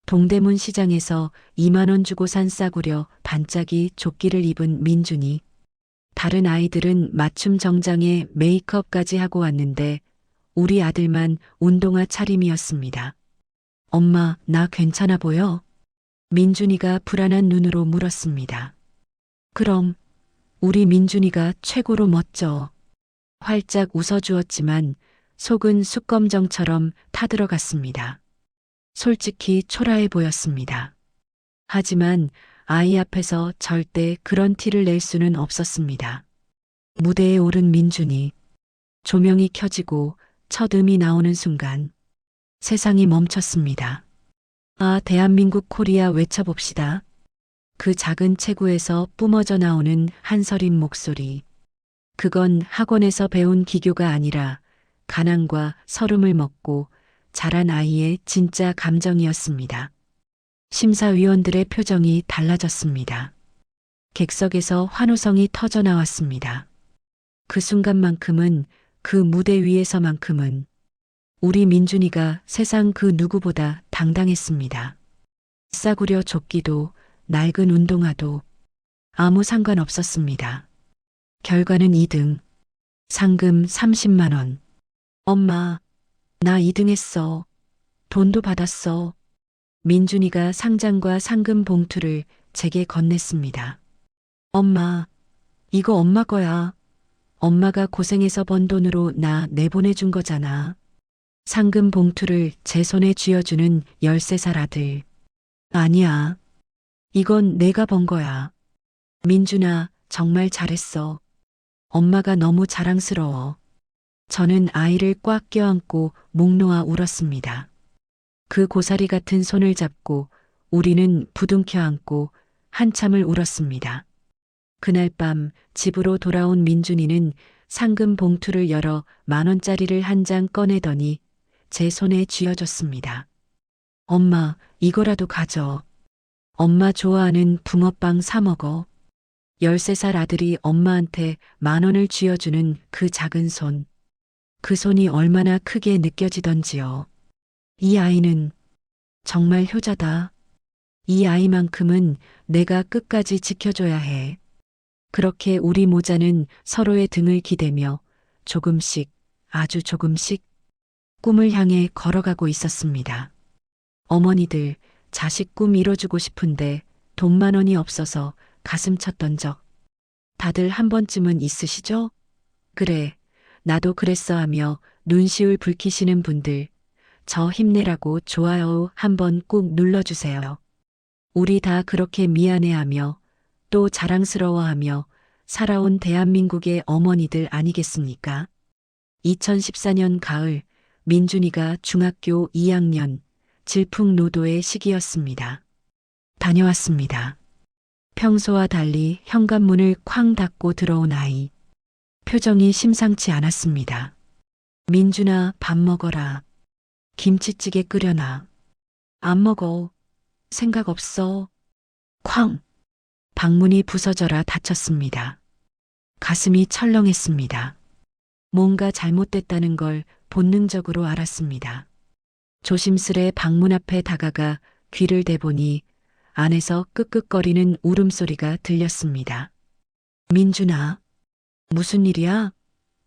동대문 시장에서 2만 원 주고 산 싸구려 반짝이 조끼를 입은 민준이. 다른 아이들은 맞춤 정장에 메이크업까지 하고 왔는데 우리 아들만 운동화 차림이었습니다. 엄마, 나 괜찮아 보여? 민준이가 불안한 눈으로 물었습니다. 그럼 우리 민준이가 최고로 멋져. 활짝 웃어주었지만 속은 숯검정처럼 타들어갔습니다. 솔직히 초라해 보였습니다. 하지만 아이 앞에서 절대 그런 티를 낼 수는 없었습니다. 무대에 오른 민준이 조명이 켜지고 첫 음이 나오는 순간 세상이 멈췄습니다. 아, 대한민국 코리아 외쳐봅시다. 그 작은 체구에서 뿜어져 나오는 한서린 목소리. 그건 학원에서 배운 기교가 아니라 가난과 서름을 먹고 자란 아이의 진짜 감정이었습니다. 심사위원들의 표정이 달라졌습니다. 객석에서 환호성이 터져 나왔습니다. 그 순간만큼은, 그 무대 위에서만큼은 우리 민준이가 세상 그 누구보다 당당했습니다. 싸구려 조끼도 낡은 운동화도 아무 상관없었습니다. 결과는 2등. 상금 30만 원. 엄마, 나 2등 했어. 돈도 받았어. 민준이가 상장과 상금 봉투를 제게 건넸습니다. 엄마, 이거 엄마 거야. 엄마가 고생해서 번 돈으로 나 내보내준 거잖아. 상금 봉투를 제 손에 쥐어주는 13살 아들. 아니야. 이건 내가 번 거야. 민준아, 정말 잘했어. 엄마가 너무 자랑스러워. 저는 아이를 꽉 껴안고 목 놓아 울었습니다. 그 고사리 같은 손을 잡고 우리는 부둥켜 안고 한참을 울었습니다. 그날 밤 집으로 돌아온 민준이는 상금 봉투를 열어 10,000원짜리를 한 장 꺼내더니 제 손에 쥐어줬습니다. 엄마, 이거라도 가져. 엄마 좋아하는 붕어빵 사 먹어. 13살 아들이 엄마한테 10,000원을 쥐어주는 그 작은 손. 그 손이 얼마나 크게 느껴지던지요. 이 아이는 정말 효자다. 이 아이만큼은 내가 끝까지 지켜줘야 해. 그렇게 우리 모자는 서로의 등을 기대며 조금씩, 아주 조금씩 꿈을 향해 걸어가고 있었습니다. 어머니들, 자식 꿈 이뤄주고 싶은데 돈 10,000원이 없어서 가슴 쳤던 적 다들 한 번쯤은 있으시죠? 그래, 나도 그랬어 하며 눈시울 붉히시는 분들, 저 힘내라고 좋아요 한번 꾹 눌러주세요. 우리 다 그렇게 미안해하며 또 자랑스러워하며 살아온 대한민국의 어머니들 아니겠습니까? 2014년 가을, 민준이가 중학교 2학년 질풍노도의 시기였습니다. 다녀왔습니다. 평소와 달리 현관문을 쾅 닫고 들어온 아이. 표정이 심상치 않았습니다. 민준아, 밥 먹어라. 김치찌개 끓여놔. 안 먹어. 생각 없어. 쾅. 방문이 부서져라 닫혔습니다. 가슴이 철렁했습니다. 뭔가 잘못됐다는 걸 본능적으로 알았습니다. 조심스레 방문 앞에 다가가 귀를 대보니 안에서 끄끄거리는 울음소리가 들렸습니다. 민준아, 무슨 일이야?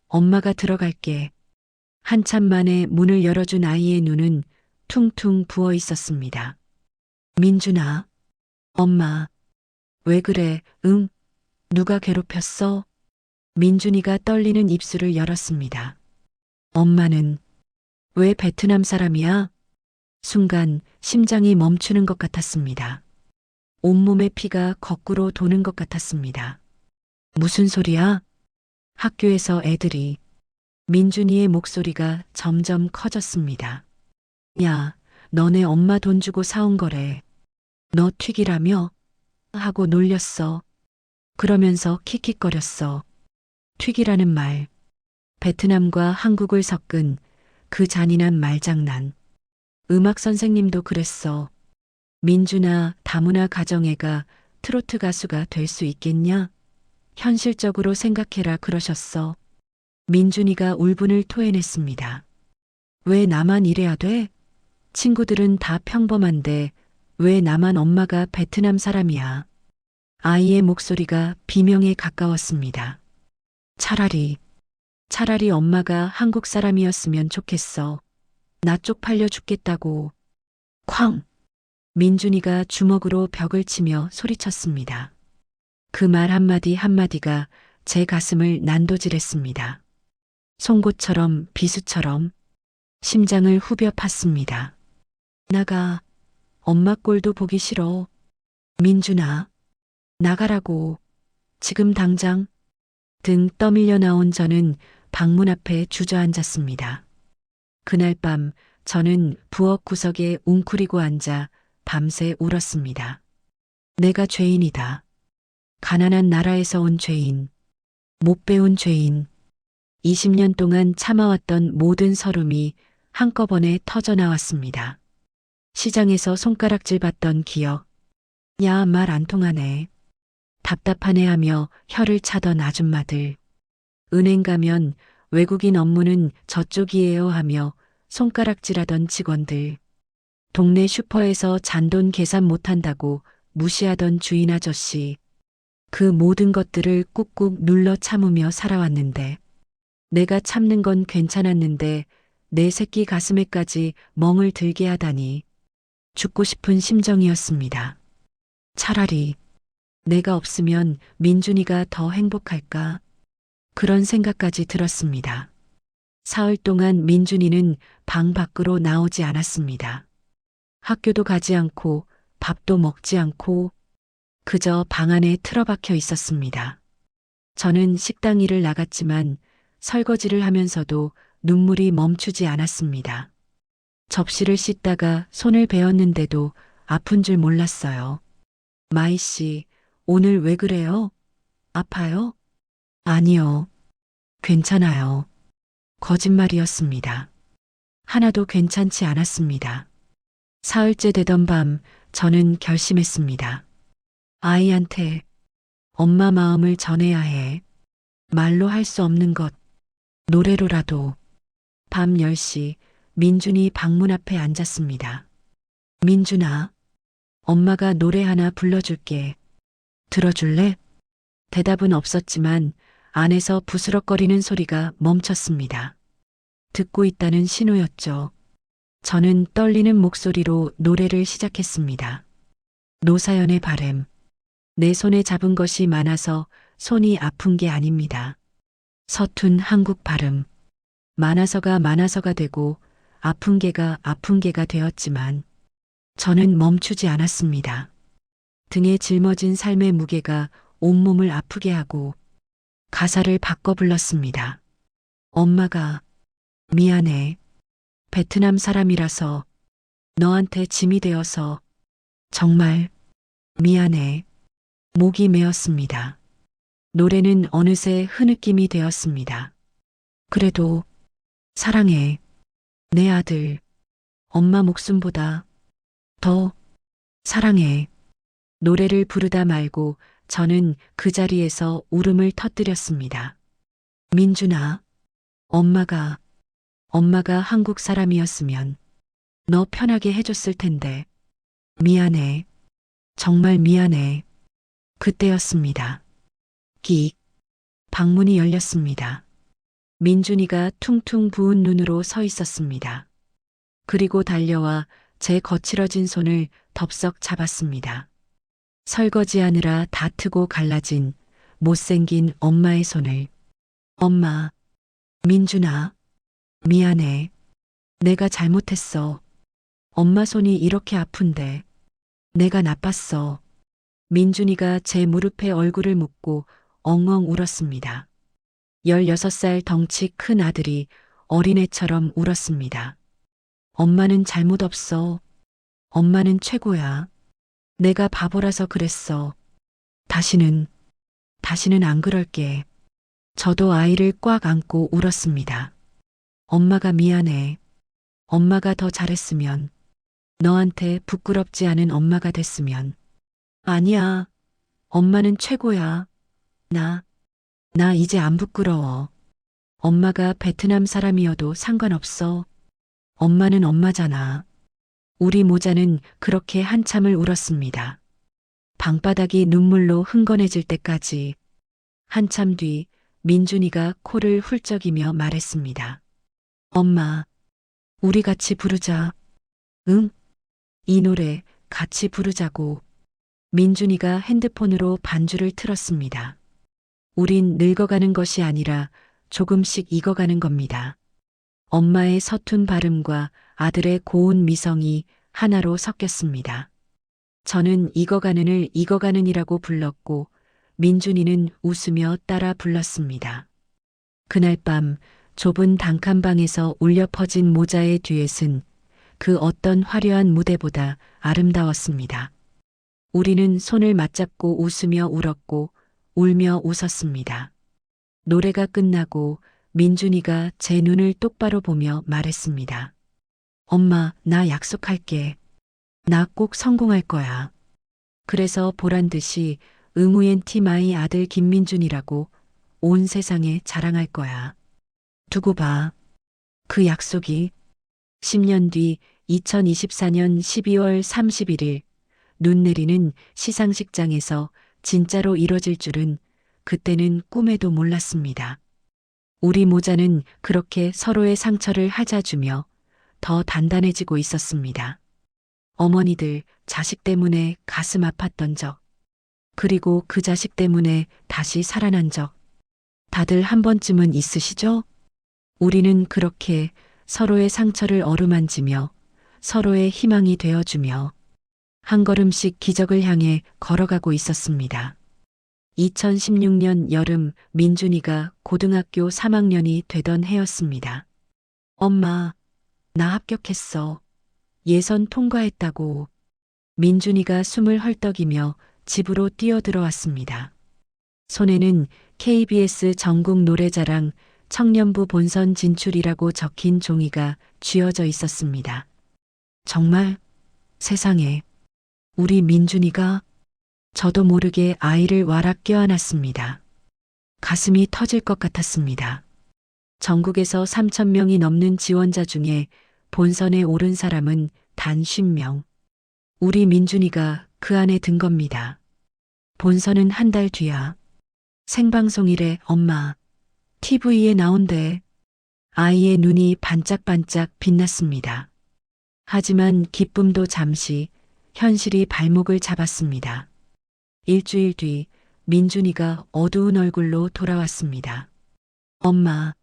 엄마가 들어갈게. 한참 만에 문을 열어준 아이의 눈은 퉁퉁 부어 있었습니다. 민준아, 엄마, 왜 그래? 응? 누가 괴롭혔어? 민준이가 떨리는 입술을 열었습니다. 엄마는 왜 베트남 사람이야? 순간 심장이 멈추는 것 같았습니다. 온몸의 피가 거꾸로 도는 것 같았습니다. 무슨 소리야? 학교에서 애들이. 민준이의 목소리가 점점 커졌습니다. 야, 너네 엄마 돈 주고 사온 거래. 너 튀기라며? 하고 놀렸어. 그러면서 킥킥거렸어. 튀기라는 말. 베트남과 한국을 섞은 그 잔인한 말장난. 음악 선생님도 그랬어. 민준아, 다문화 가정애가 트로트 가수가 될 수 있겠냐? 현실적으로 생각해라 그러셨어. 민준이가 울분을 토해냈습니다. 왜 나만 이래야 돼? 친구들은 다 평범한데 왜 나만 엄마가 베트남 사람이야? 아이의 목소리가 비명에 가까웠습니다. 차라리 엄마가 한국 사람이었으면 좋겠어. 나 쪽팔려 죽겠다고. 쾅! 민준이가 주먹으로 벽을 치며 소리쳤습니다. 그 말 한마디 한마디가 제 가슴을 난도질했습니다. 송곳처럼 비수처럼 심장을 후벼 팠습니다. 나가. 엄마 꼴도 보기 싫어. 민준아, 나가라고. 지금 당장. 등 떠밀려 나온 저는 방문 앞에 주저앉았습니다. 그날 밤 저는 부엌 구석에 웅크리고 앉아 밤새 울었습니다. 내가 죄인이다. 가난한 나라에서 온 죄인. 못 배운 죄인. 20년 동안 참아왔던 모든 서름이 한꺼번에 터져 나왔습니다. 시장에서 손가락질 받던 기억. 야, 말 안 통하네. 답답하네 하며 혀를 차던 아줌마들. 은행 가면 외국인 업무는 저쪽이에요 하며 손가락질하던 직원들. 동네 슈퍼에서 잔돈 계산 못한다고 무시하던 주인 아저씨. 그 모든 것들을 꾹꾹 눌러 참으며 살아왔는데 내가 참는 건 괜찮았는데 내 새끼 가슴에까지 멍을 들게 하다니 죽고 싶은 심정이었습니다. 차라리 내가 없으면 민준이가 더 행복할까? 그런 생각까지 들었습니다. 사흘 동안 민준이는 방 밖으로 나오지 않았습니다. 학교도 가지 않고 밥도 먹지 않고 그저 방 안에 틀어박혀 있었습니다. 저는 식당 일을 나갔지만 설거지를 하면서도 눈물이 멈추지 않았습니다. 접시를 씻다가 손을 베었는데도 아픈 줄 몰랐어요. 마이 씨, 오늘 왜 그래요? 아파요? 아니요. 괜찮아요. 거짓말이었습니다. 하나도 괜찮지 않았습니다. 사흘째 되던 밤 저는 결심했습니다. 아이한테 엄마 마음을 전해야 해. 말로 할 수 없는 것, 노래로라도. 밤 10시 민준이 방문 앞에 앉았습니다. 민준아, 엄마가 노래 하나 불러줄게. 들어줄래? 대답은 없었지만 안에서 부스럭거리는 소리가 멈췄습니다. 듣고 있다는 신호였죠. 저는 떨리는 목소리로 노래를 시작했습니다. 노사연의 바램. 내 손에 잡은 것이 많아서 손이 아픈 게 아닙니다. 서툰 한국 발음. 많아서가 많아서가 되고 아픈 게가 아픈 게가 되었지만 저는 멈추지 않았습니다. 등에 짊어진 삶의 무게가 온몸을 아프게 하고 가사를 바꿔 불렀습니다. 엄마가 미안해. 베트남 사람이라서 너한테 짐이 되어서 정말 미안해. 목이 메었습니다. 노래는 어느새 흐느낌이 되었습니다. 그래도 사랑해. 내 아들. 엄마 목숨보다 더 사랑해. 노래를 부르다 말고 저는 그 자리에서 울음을 터뜨렸습니다. 민준아, 엄마가 한국 사람이었으면 너 편하게 해줬을 텐데. 미안해. 정말 미안해. 그때였습니다. 끽. 방문이 열렸습니다. 민준이가 퉁퉁 부은 눈으로 서 있었습니다. 그리고 달려와 제 거칠어진 손을 덥석 잡았습니다. 설거지하느라 다트고 갈라진 못생긴 엄마의 손을. 엄마, 민준아, 미안해. 내가 잘못했어. 엄마 손이 이렇게 아픈데. 내가 나빴어. 민준이가 제 무릎에 얼굴을 묻고 엉엉 울었습니다. 16살 덩치 큰 아들이 어린애처럼 울었습니다. 엄마는 잘못 없어. 엄마는 최고야. 내가 바보라서 그랬어. 다시는 안 그럴게. 저도 아이를 꽉 안고 울었습니다. 엄마가 미안해. 엄마가 더 잘했으면. 너한테 부끄럽지 않은 엄마가 됐으면. 아니야. 엄마는 최고야. 나 이제 안 부끄러워. 엄마가 베트남 사람이어도 상관없어. 엄마는 엄마잖아. 우리 모자는 그렇게 한참을 울었습니다. 방바닥이 눈물로 흥건해질 때까지. 한참 뒤 민준이가 코를 훌쩍이며 말했습니다. 엄마, 우리 같이 부르자. 응? 이 노래 같이 부르자고. 민준이가 핸드폰으로 반주를 틀었습니다. 우린 늙어가는 것이 아니라 조금씩 익어가는 겁니다. 엄마의 서툰 발음과 아들의 고운 미성이 하나로 섞였습니다. 저는 익어가는을 익어가는이라고 불렀고 민준이는 웃으며 따라 불렀습니다. 그날 밤 좁은 단칸방에서 울려 퍼진 모자의 듀엣은 그 어떤 화려한 무대보다 아름다웠습니다. 우리는 손을 맞잡고 웃으며 울었고 울며 웃었습니다. 노래가 끝나고 민준이가 제 눈을 똑바로 보며 말했습니다. 엄마, 나 약속할게. 나 꼭 성공할 거야. 그래서 보란 듯이 응우엔티마이 아들 김민준이라고 온 세상에 자랑할 거야. 두고 봐. 그 약속이 10년 뒤 2024년 12월 31일 눈 내리는 시상식장에서 진짜로 이뤄질 줄은 그때는 꿈에도 몰랐습니다. 우리 모자는 그렇게 서로의 상처를 하자주며 더 단단해지고 있었습니다. 어머니들 자식 때문에 가슴 아팠던 적, 그리고 그 자식 때문에 다시 살아난 적, 다들 한 번쯤은 있으시죠? 우리는 그렇게 서로의 상처를 어루만지며 서로의 희망이 되어주며 한 걸음씩 기적을 향해 걸어가고 있었습니다. 2016년 여름 민준이가 고등학교 3학년이 되던 해였습니다. 엄마, 나 합격했어. 예선 통과했다고. 민준이가 숨을 헐떡이며 집으로 뛰어들어왔습니다. 손에는 KBS 전국 노래자랑 청년부 본선 진출이라고 적힌 종이가 쥐어져 있었습니다. 정말? 세상에. 우리 민준이가? 저도 모르게 아이를 와락 껴안았습니다. 가슴이 터질 것 같았습니다. 전국에서 3,000명이 넘는 지원자 중에 본선에 오른 사람은 단 50명. 우리 민준이가 그 안에 든 겁니다. 본선은 한 달 뒤야. 생방송이래, 엄마. TV에 나온대. 아이의 눈이 반짝반짝 빛났습니다. 하지만 기쁨도 잠시, 현실이 발목을 잡았습니다. 일주일 뒤 민준이가 어두운 얼굴로 돌아왔습니다. 엄마,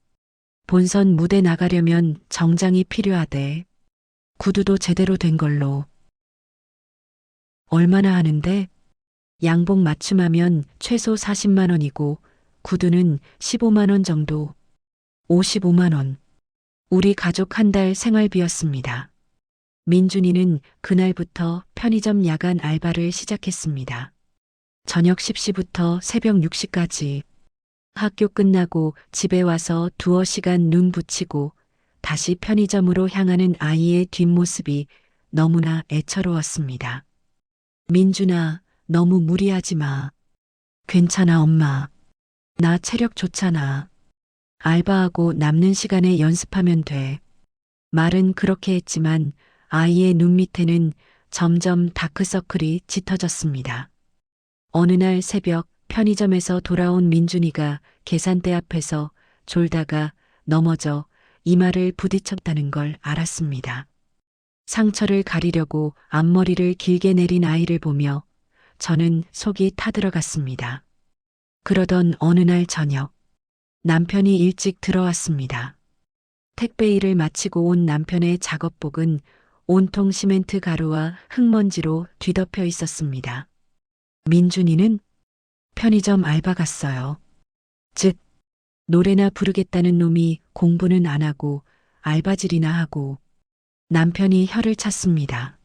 본선 무대 나가려면 정장이 필요하대. 구두도 제대로 된 걸로. 얼마나 하는데? 양복 맞춤하면 최소 40만 원이고 구두는 15만 원 정도. 55만 원. 우리 가족 한 달 생활비였습니다. 민준이는 그날부터 편의점 야간 알바를 시작했습니다. 저녁 10시부터 새벽 6시까지. 학교 끝나고 집에 와서 두어 시간 눈 붙이고 다시 편의점으로 향하는 아이의 뒷모습이 너무나 애처로웠습니다. 민준아, 너무 무리하지 마. 괜찮아, 엄마. 나 체력 좋잖아. 알바하고 남는 시간에 연습하면 돼. 말은 그렇게 했지만 아이의 눈 밑에는 점점 다크서클이 짙어졌습니다. 어느 날 새벽 편의점에서 돌아온 민준이가 계산대 앞에서 졸다가 넘어져 이마를 부딪혔다는 걸 알았습니다. 상처를 가리려고 앞머리를 길게 내린 아이를 보며 저는 속이 타들어갔습니다. 그러던 어느 날 저녁, 남편이 일찍 들어왔습니다. 택배 일을 마치고 온 남편의 작업복은 온통 시멘트 가루와 흙먼지로 뒤덮여 있었습니다. 민준이는 편의점 알바 갔어요. 즉, 노래나 부르겠다는 놈이 공부는 안 하고 알바질이나 하고. 남편이 혀를 찼습니다.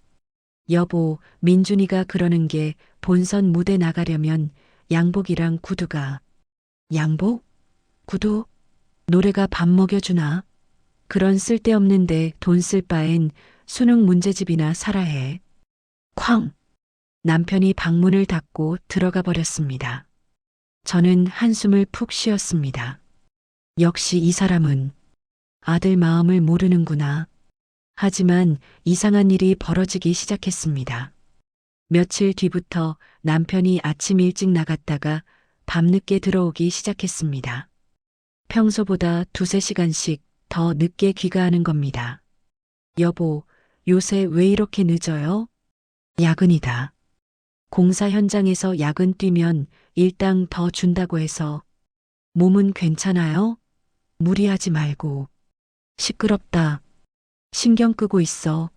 여보, 민준이가 그러는 게 본선 무대 나가려면 양복이랑 구두가. 양복? 구두? 노래가 밥 먹여주나? 그런 쓸데없는데 돈 쓸 바엔 수능 문제집이나 사라 해. 쾅! 남편이 방문을 닫고 들어가 버렸습니다. 저는 한숨을 푹 쉬었습니다. 역시 이 사람은 아들 마음을 모르는구나. 하지만 이상한 일이 벌어지기 시작했습니다. 며칠 뒤부터 남편이 아침 일찍 나갔다가 밤늦게 들어오기 시작했습니다. 평소보다 2~3시간씩 더 늦게 귀가하는 겁니다. 여보, 요새 왜 이렇게 늦어요? 야근이다. 공사 현장에서 야근 뛰면 일당 더 준다고 해서. 몸은 괜찮아요? 무리하지 말고. 시끄럽다. 신경 끄고 있어.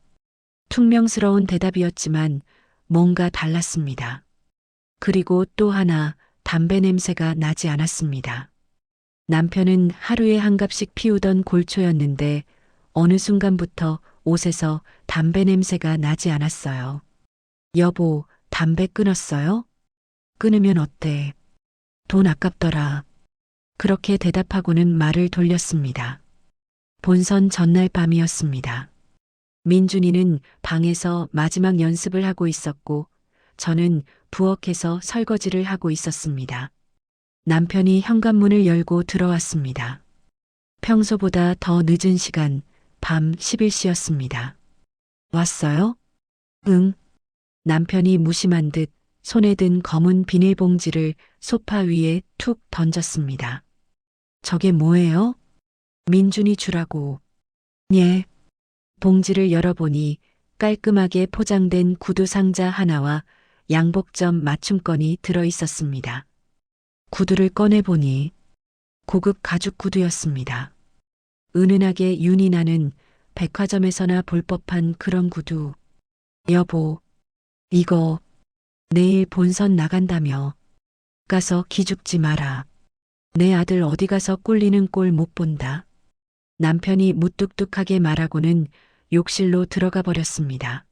퉁명스러운 대답이었지만 뭔가 달랐습니다. 그리고 또 하나 담배 냄새가 나지 않았습니다. 남편은 하루에 한 갑씩 피우던 골초였는데 어느 순간부터 옷에서 담배 냄새가 나지 않았어요. 여보, 담배 끊었어요? 끊으면 어때? 돈 아깝더라. 그렇게 대답하고는 말을 돌렸습니다. 본선 전날 밤이었습니다. 민준이는 방에서 마지막 연습을 하고 있었고 저는 부엌에서 설거지를 하고 있었습니다. 남편이 현관문을 열고 들어왔습니다. 평소보다 더 늦은 시간, 밤 11시였습니다. 왔어요? 응. 남편이 무심한 듯 손에 든 검은 비닐봉지를 소파 위에 툭 던졌습니다. 저게 뭐예요? 민준이 주라고. 예. 봉지를 열어보니 깔끔하게 포장된 구두 상자 하나와 양복점 맞춤권이 들어 있었습니다. 구두를 꺼내보니 고급 가죽 구두였습니다. 은은하게 윤이 나는 백화점에서나 볼 법한 그런 구두. 여보, 이거 내일 본선 나간다며. 가서 기죽지 마라. 내 아들 어디 가서 꼴리는 꼴 못 본다. 남편이 무뚝뚝하게 말하고는 욕실로 들어가 버렸습니다.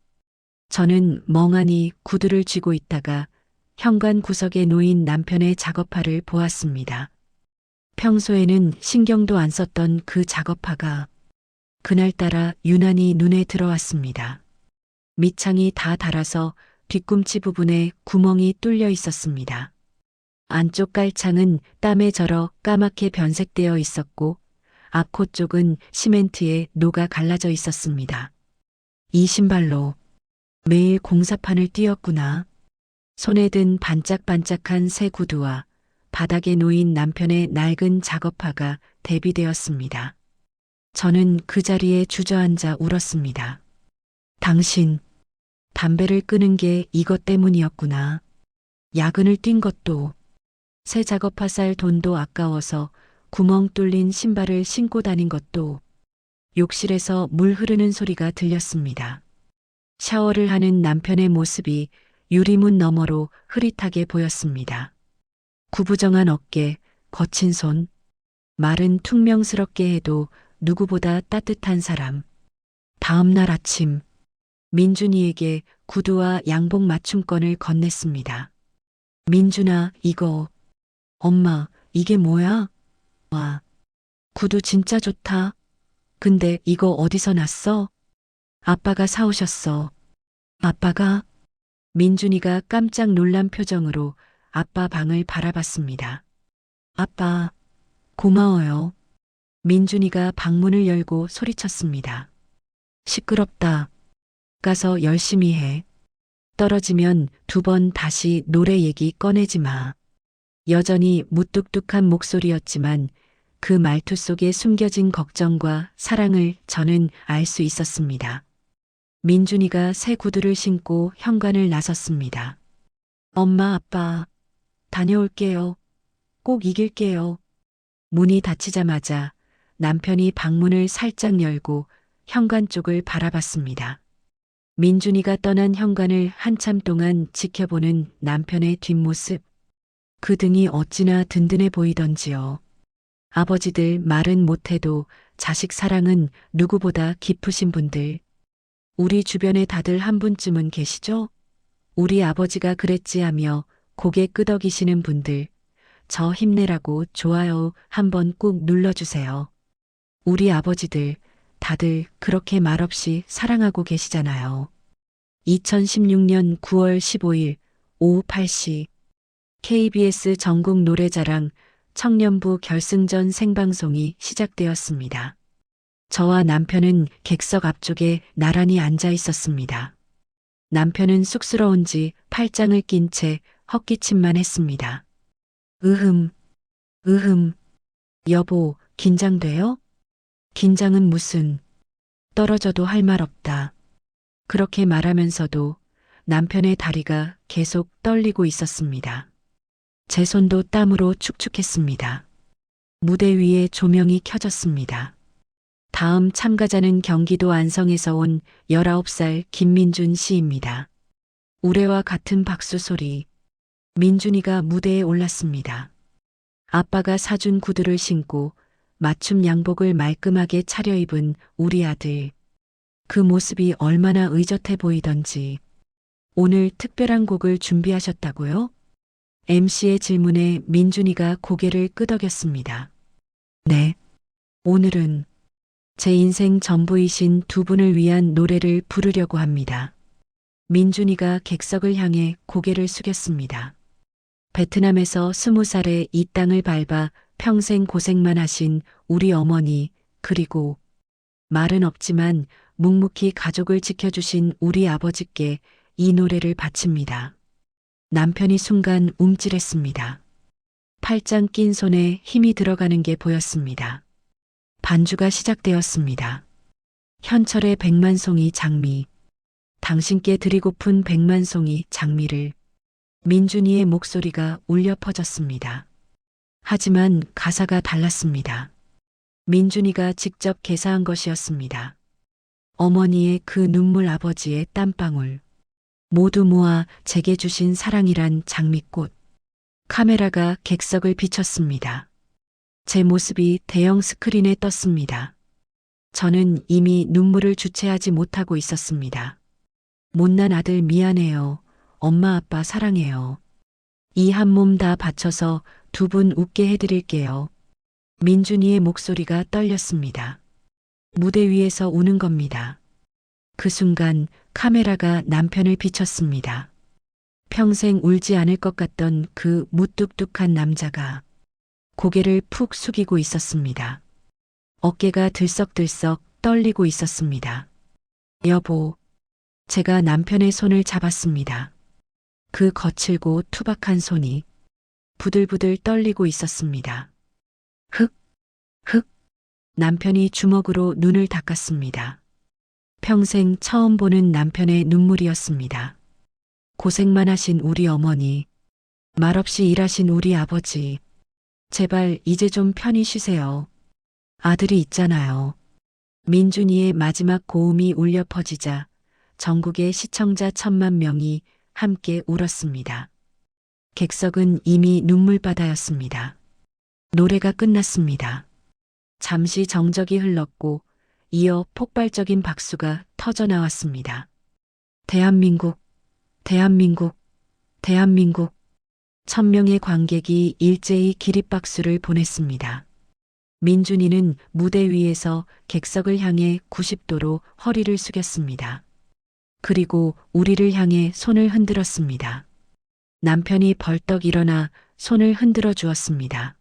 저는 멍하니 구두를 쥐고 있다가 현관 구석에 놓인 남편의 작업화를 보았습니다. 평소에는 신경도 안 썼던 그 작업화가 그날따라 유난히 눈에 들어왔습니다. 밑창이 다 닳아서 뒤꿈치 부분에 구멍이 뚫려 있었습니다. 안쪽 깔창은 땀에 절어 까맣게 변색되어 있었고 앞코 쪽은 시멘트에 녹아 갈라져 있었습니다. 이 신발로 매일 공사판을 뛰었구나. 손에 든 반짝반짝한 새 구두와 바닥에 놓인 남편의 낡은 작업화가 대비되었습니다. 저는 그 자리에 주저앉아 울었습니다. 당신, 담배를 끊은 게 이것 때문이었구나. 야근을 뛴 것도, 새 작업화 살 돈도 아까워서 구멍 뚫린 신발을 신고 다닌 것도, 욕실에서 물 흐르는 소리가 들렸습니다. 샤워를 하는 남편의 모습이 유리문 너머로 흐릿하게 보였습니다. 구부정한 어깨, 거친 손, 말은 퉁명스럽게 해도 누구보다 따뜻한 사람. 다음 날 아침, 민준이에게 구두와 양복 맞춤권을 건넸습니다. 민준아, 이거. 엄마, 이게 뭐야? 와, 구두 진짜 좋다. 근데 이거 어디서 났어? 아빠가 사오셨어. 아빠가? 민준이가 깜짝 놀란 표정으로 아빠 방을 바라봤습니다. 아빠, 고마워요. 민준이가 방문을 열고 소리쳤습니다. 시끄럽다. 가서 열심히 해. 떨어지면 2번 다시 노래 얘기 꺼내지 마. 여전히 무뚝뚝한 목소리였지만 그 말투 속에 숨겨진 걱정과 사랑을 저는 알 수 있었습니다. 민준이가 새 구두를 신고 현관을 나섰습니다. 엄마, 아빠, 다녀올게요. 꼭 이길게요. 문이 닫히자마자 남편이 방문을 살짝 열고 현관 쪽을 바라봤습니다. 민준이가 떠난 현관을 한참 동안 지켜보는 남편의 뒷모습. 그 등이 어찌나 든든해 보이던지요. 아버지들 말은 못해도 자식 사랑은 누구보다 깊으신 분들. 우리 주변에 다들 한 분쯤은 계시죠? 우리 아버지가 그랬지 하며 고개 끄덕이시는 분들. 저 힘내라고 좋아요 한번 꾹 눌러주세요. 우리 아버지들 다들 그렇게 말없이 사랑하고 계시잖아요. 2016년 9월 15일 오후 8시 KBS 전국 노래자랑 청년부 결승전 생방송이 시작되었습니다. 저와 남편은 객석 앞쪽에 나란히 앉아 있었습니다. 남편은 쑥스러운지 팔짱을 낀 채 헛기침만 했습니다. 으흠, 여보, 긴장돼요? 긴장은 무슨, 떨어져도 할 말 없다. 그렇게 말하면서도 남편의 다리가 계속 떨리고 있었습니다. 제 손도 땀으로 축축했습니다. 무대 위에 조명이 켜졌습니다. 다음 참가자는 경기도 안성에서 온 19살 김민준 씨입니다. 우레와 같은 박수 소리. 민준이가 무대에 올랐습니다. 아빠가 사준 구두를 신고 맞춤 양복을 말끔하게 차려입은 우리 아들. 그 모습이 얼마나 의젓해 보이던지. 오늘 특별한 곡을 준비하셨다고요? MC의 질문에 민준이가 고개를 끄덕였습니다. 네. 오늘은 제 인생 전부이신 두 분을 위한 노래를 부르려고 합니다. 민준이가 객석을 향해 고개를 숙였습니다. 베트남에서 20살에 이 땅을 밟아 평생 고생만 하신 우리 어머니, 그리고 말은 없지만 묵묵히 가족을 지켜주신 우리 아버지께 이 노래를 바칩니다. 남편이 순간 움찔했습니다. 팔짱 낀 손에 힘이 들어가는 게 보였습니다. 반주가 시작되었습니다. 현철의 백만송이 장미. 당신께 드리고픈 백만송이 장미를. 민준이의 목소리가 울려 퍼졌습니다. 하지만 가사가 달랐습니다. 민준이가 직접 개사한 것이었습니다. 어머니의 그 눈물, 아버지의 땀방울. 모두 모아 제게 주신 사랑이란 장미꽃. 카메라가 객석을 비췄습니다. 제 모습이 대형 스크린에 떴습니다. 저는 이미 눈물을 주체하지 못하고 있었습니다. 못난 아들 미안해요. 엄마 아빠 사랑해요. 이 한 몸 다 바쳐서 두 분 웃게 해드릴게요. 민준이의 목소리가 떨렸습니다. 무대 위에서 우는 겁니다. 그 순간 카메라가 남편을 비췄습니다. 평생 울지 않을 것 같던 그 무뚝뚝한 남자가 고개를 푹 숙이고 있었습니다. 어깨가 들썩들썩 떨리고 있었습니다. 여보, 제가 남편의 손을 잡았습니다. 그 거칠고 투박한 손이 부들부들 떨리고 있었습니다. 흑, 흑. 남편이 주먹으로 눈을 닦았습니다. 평생 처음 보는 남편의 눈물이었습니다. 고생만 하신 우리 어머니, 말없이 일하신 우리 아버지, 제발 이제 좀 편히 쉬세요. 아들이 있잖아요. 민준이의 마지막 고음이 울려 퍼지자 전국의 시청자 1,000만 명이 함께 울었습니다. 객석은 이미 눈물바다였습니다. 노래가 끝났습니다. 잠시 정적이 흘렀고 이어 폭발적인 박수가 터져나왔습니다. 대한민국, 대한민국, 대한민국. 1,000명의 관객이 일제히 기립박수를 보냈습니다. 민준이는 무대 위에서 객석을 향해 90도로 허리를 숙였습니다. 그리고 우리를 향해 손을 흔들었습니다. 남편이 벌떡 일어나 손을 흔들어 주었습니다.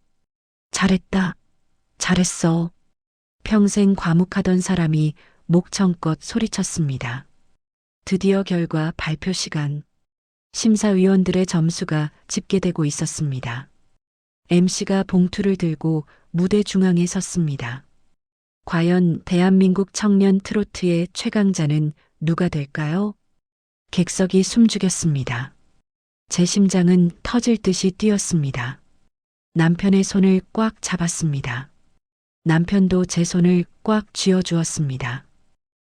잘했다. 잘했어. 평생 과묵하던 사람이 목청껏 소리쳤습니다. 드디어 결과 발표 시간. 심사위원들의 점수가 집계되고 있었습니다. MC가 봉투를 들고 무대 중앙에 섰습니다. 과연 대한민국 청년 트로트의 최강자는 누가 될까요? 객석이 숨죽였습니다. 제 심장은 터질 듯이 뛰었습니다. 남편의 손을 꽉 잡았습니다. 남편도 제 손을 꽉 쥐어주었습니다.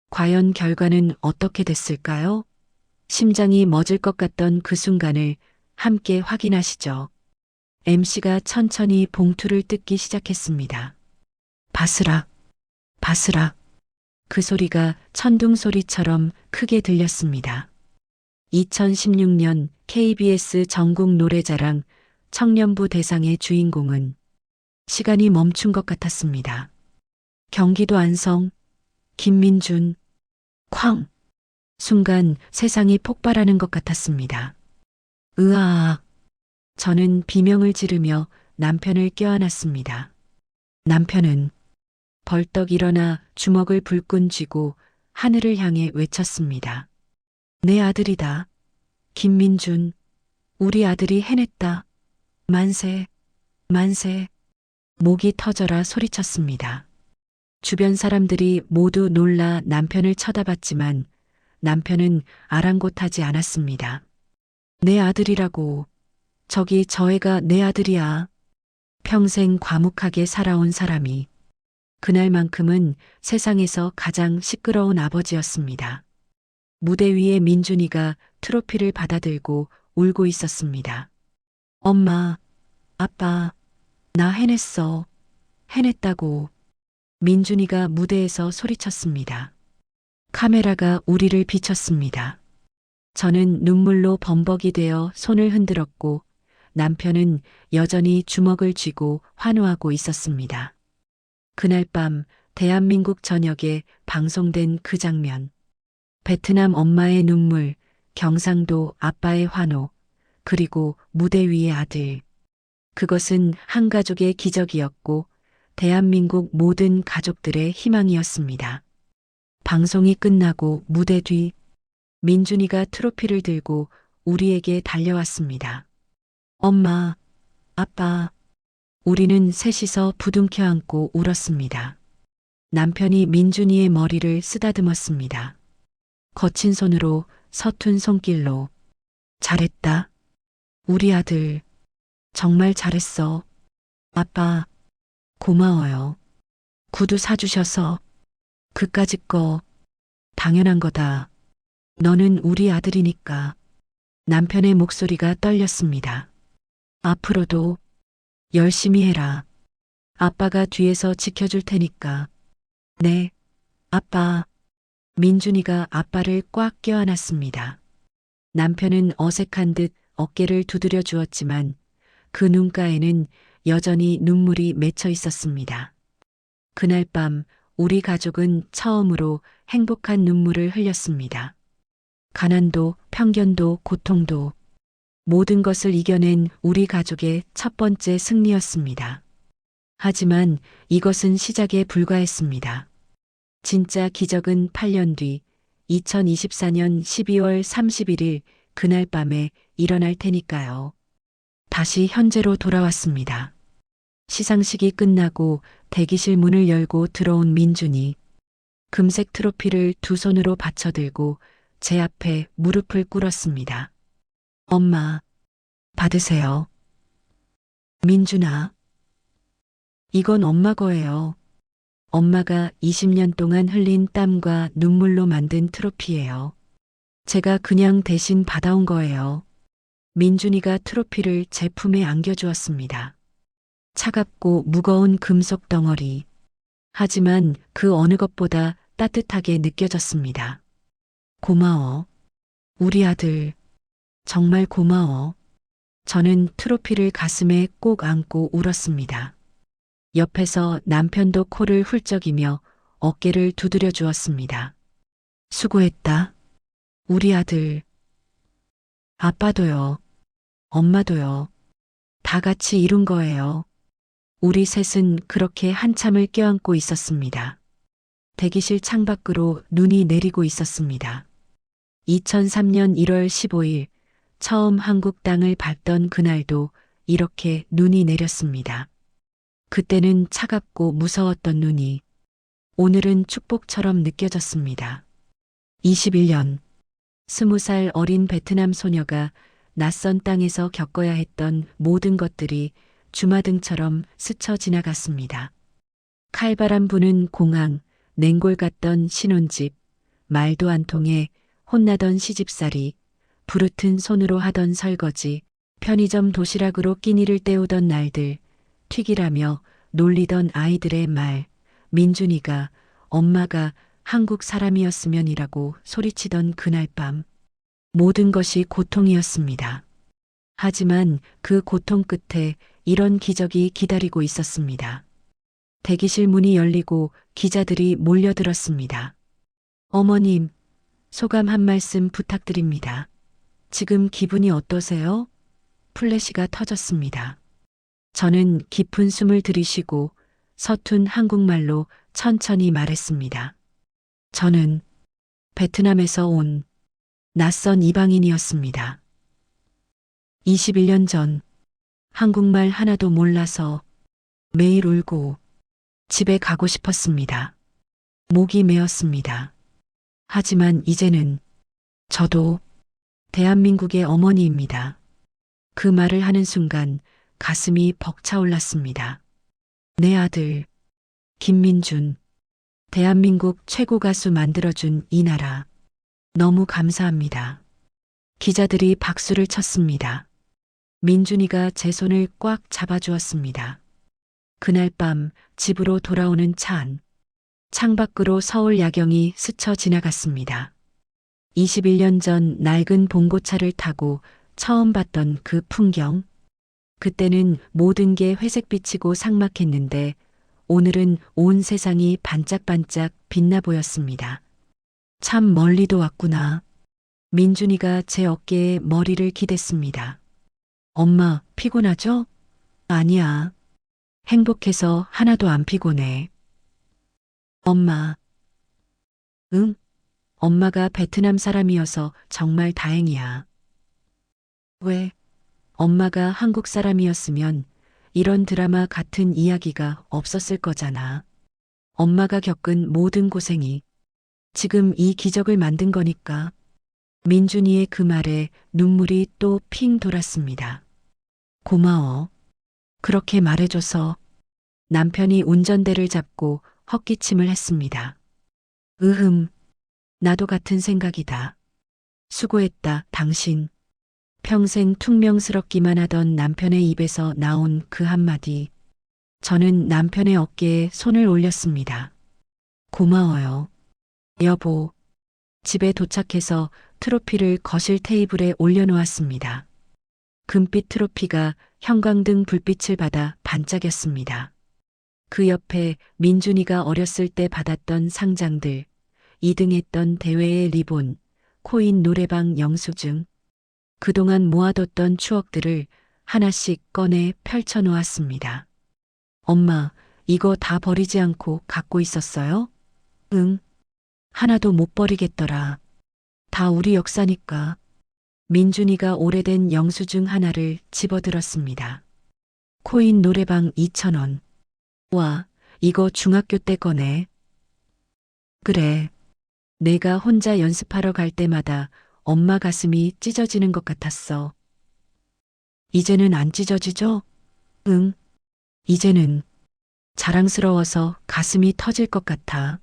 과연 결과는 어떻게 됐을까요? 심장이 멎을 것 같던 그 순간을 함께 확인하시죠. MC가 천천히 봉투를 뜯기 시작했습니다. 바스락, 바스락. 그 소리가 천둥 소리처럼 크게 들렸습니다. 2016년 KBS 전국 노래자랑 청년부 대상의 주인공은 시간이 멈춘 것 같았습니다. 경기도 안성, 김민준, 쾅! 순간 세상이 폭발하는 것 같았습니다. 으아악! 저는 비명을 지르며 남편을 껴안았습니다. 남편은 벌떡 일어나 주먹을 불끈 쥐고 하늘을 향해 외쳤습니다. 내 아들이다. 김민준, 우리 아들이 해냈다. 만세, 만세. 목이 터져라 소리쳤습니다. 주변 사람들이 모두 놀라 남편을 쳐다봤지만 남편은 아랑곳하지 않았습니다. 내 아들이라고. 저기 저 애가 내 아들이야. 평생 과묵하게 살아온 사람이 그날만큼은 세상에서 가장 시끄러운 아버지였습니다. 무대 위에 민준이가 트로피를 받아들고 울고 있었습니다. 엄마, 아빠, 나 해냈어. 해냈다고. 민준이가 무대에서 소리쳤습니다. 카메라가 우리를 비췄습니다. 저는 눈물로 범벅이 되어 손을 흔들었고 남편은 여전히 주먹을 쥐고 환호하고 있었습니다. 그날 밤 대한민국 전역에 방송된 그 장면. 베트남 엄마의 눈물, 경상도 아빠의 환호, 그리고 무대 위의 아들. 그것은 한 가족의 기적이었고 대한민국 모든 가족들의 희망이었습니다. 방송이 끝나고 무대 뒤 민준이가 트로피를 들고 우리에게 달려왔습니다. 엄마, 아빠, 우리는 셋이서 부둥켜 안고 울었습니다. 남편이 민준이의 머리를 쓰다듬었습니다. 거친 손으로 서툰 손길로 잘했다. 우리 아들 정말 잘했어. 아빠 고마워요. 구두 사주셔서 그까짓 거 당연한 거다. 너는 우리 아들이니까. 남편의 목소리가 떨렸습니다. 앞으로도 열심히 해라. 아빠가 뒤에서 지켜줄 테니까. 네, 아빠. 민준이가 아빠를 꽉 껴안았습니다. 남편은 어색한 듯 어깨를 두드려 주었지만 그 눈가에는 여전히 눈물이 맺혀 있었습니다. 그날 밤 우리 가족은 처음으로 행복한 눈물을 흘렸습니다. 가난도, 편견도, 고통도 모든 것을 이겨낸 우리 가족의 첫 번째 승리였습니다. 하지만 이것은 시작에 불과했습니다. 진짜 기적은 8년 뒤 2024년 12월 31일 그날 밤에 일어날 테니까요. 다시 현재로 돌아왔습니다. 시상식이 끝나고 대기실 문을 열고 들어온 민준이 금색 트로피를 두 손으로 받쳐들고 제 앞에 무릎을 꿇었습니다. 엄마, 받으세요. 민준아, 이건 엄마 거예요. 엄마가 20년 동안 흘린 땀과 눈물로 만든 트로피예요. 제가 그냥 대신 받아온 거예요. 민준이가 트로피를 제 품에 안겨주었습니다. 차갑고 무거운 금속 덩어리. 하지만 그 어느 것보다 따뜻하게 느껴졌습니다. 고마워. 우리 아들. 정말 고마워. 저는 트로피를 가슴에 꼭 안고 울었습니다. 옆에서 남편도 코를 훌쩍이며 어깨를 두드려 주었습니다. 수고했다. 우리 아들. 아빠도요. 엄마도요. 다 같이 이룬 거예요. 우리 셋은 그렇게 한참을 껴안고 있었습니다. 대기실 창밖으로 눈이 내리고 있었습니다. 2003년 1월 15일 처음 한국 땅을 밟던 그날도 이렇게 눈이 내렸습니다. 그때는 차갑고 무서웠던 눈이 오늘은 축복처럼 느껴졌습니다. 21년 20살 어린 베트남 소녀가 낯선 땅에서 겪어야 했던 모든 것들이 주마등처럼 스쳐 지나갔습니다. 칼바람 부는 공항, 냉골 같던 신혼집, 말도 안 통해 혼나던 시집살이, 부르튼 손으로 하던 설거지, 편의점 도시락으로 끼니를 때우던 날들, 튀기라며 놀리던 아이들의 말, 민준이가 엄마가 한국 사람이었으면이라고 소리치던 그날 밤. 모든 것이 고통이었습니다. 하지만 그 고통 끝에 이런 기적이 기다리고 있었습니다. 대기실 문이 열리고 기자들이 몰려들었습니다. 어머님, 소감 한 말씀 부탁드립니다. 지금 기분이 어떠세요? 플래시가 터졌습니다. 저는 깊은 숨을 들이쉬고 서툰 한국말로 천천히 말했습니다. 저는 베트남에서 온 낯선 이방인이었습니다. 21년 전 한국말 하나도 몰라서 매일 울고 집에 가고 싶었습니다. 목이 메었습니다. 하지만 이제는 저도 대한민국의 어머니입니다. 그 말을 하는 순간 가슴이 벅차올랐습니다. 내 아들 김민준, 대한민국 최고 가수 만들어준 이 나라 너무 감사합니다. 기자들이 박수를 쳤습니다. 민준이가 제 손을 꽉 잡아주었습니다. 그날 밤 집으로 돌아오는 차 안. 창밖으로 서울 야경이 스쳐 지나갔습니다. 21년 전 낡은 봉고차를 타고 처음 봤던 그 풍경. 그때는 모든 게 회색빛이고 삭막했는데 오늘은 온 세상이 반짝반짝 빛나 보였습니다. 참 멀리도 왔구나. 민준이가 제 어깨에 머리를 기댔습니다. 엄마, 피곤하죠? 아니야. 행복해서 하나도 안 피곤해. 엄마. 응? 엄마가 베트남 사람이어서 정말 다행이야. 왜? 엄마가 한국 사람이었으면 이런 드라마 같은 이야기가 없었을 거잖아. 엄마가 겪은 모든 고생이 지금 이 기적을 만든 거니까. 민준이의 그 말에 눈물이 또 핑 돌았습니다. 고마워. 그렇게 말해줘서. 남편이 운전대를 잡고 헛기침을 했습니다. 나도 같은 생각이다. 수고했다, 당신. 평생 퉁명스럽기만 하던 남편의 입에서 나온 그 한마디. 저는 남편의 어깨에 손을 올렸습니다. 고마워요. 여보. 집에 도착해서 트로피를 거실 테이블에 올려놓았습니다. 금빛 트로피가 형광등 불빛을 받아 반짝였습니다. 그 옆에 민준이가 어렸을 때 받았던 상장들, 2등했던 대회의 리본, 코인 노래방 영수증, 그동안 모아뒀던 추억들을 하나씩 꺼내 펼쳐놓았습니다. 엄마, 이거 다 버리지 않고 갖고 있었어요? 응. 하나도 못 버리겠더라. 다 우리 역사니까. 민준이가 오래된 영수증 하나를 집어들었습니다. 코인 노래방 2,000원. 와, 이거 중학교 때 거네. 그래. 내가 혼자 연습하러 갈 때마다 엄마 가슴이 찢어지는 것 같았어. 이제는 안 찢어지죠? 응. 이제는 자랑스러워서 가슴이 터질 것 같아.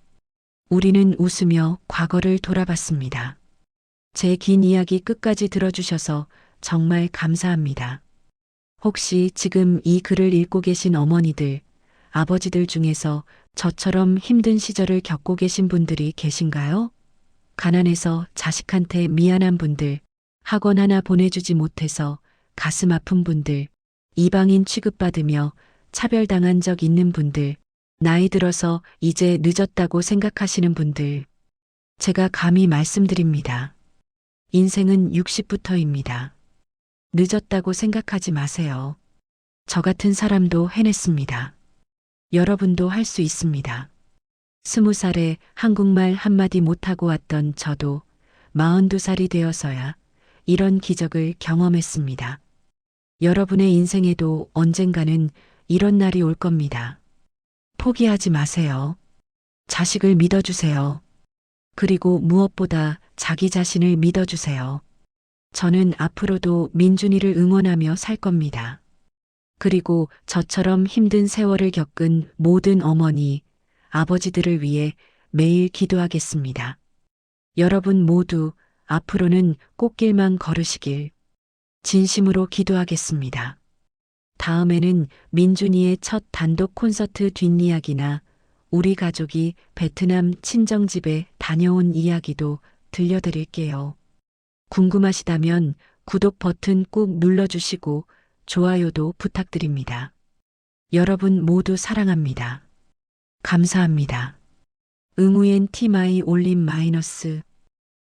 우리는 웃으며 과거를 돌아봤습니다. 제 긴 이야기 끝까지 들어주셔서 정말 감사합니다. 혹시 지금 이 글을 읽고 계신 어머니들, 아버지들 중에서 저처럼 힘든 시절을 겪고 계신 분들이 계신가요? 가난해서 자식한테 미안한 분들, 학원 하나 보내주지 못해서 가슴 아픈 분들, 이방인 취급받으며 차별당한 적 있는 분들, 나이 들어서 이제 늦었다고 생각하시는 분들, 제가 감히 말씀드립니다. 인생은 60부터입니다. 늦었다고 생각하지 마세요. 저 같은 사람도 해냈습니다. 여러분도 할 수 있습니다. 20살에 한국말 한마디 못하고 왔던 저도 42살이 되어서야 이런 기적을 경험했습니다. 여러분의 인생에도 언젠가는 이런 날이 올 겁니다. 포기하지 마세요. 자식을 믿어주세요. 그리고 무엇보다 자기 자신을 믿어주세요. 저는 앞으로도 민준이를 응원하며 살 겁니다. 그리고 저처럼 힘든 세월을 겪은 모든 어머니, 아버지들을 위해 매일 기도하겠습니다. 여러분 모두 앞으로는 꽃길만 걸으시길 진심으로 기도하겠습니다. 다음에는 민준이의 첫 단독 콘서트 뒷이야기나 우리 가족이 베트남 친정집에 다녀온 이야기도 들려드릴게요. 궁금하시다면 구독 버튼 꾹 눌러주시고 좋아요도 부탁드립니다. 여러분 모두 사랑합니다. 감사합니다. 응우엔 티마이 올림 마이너스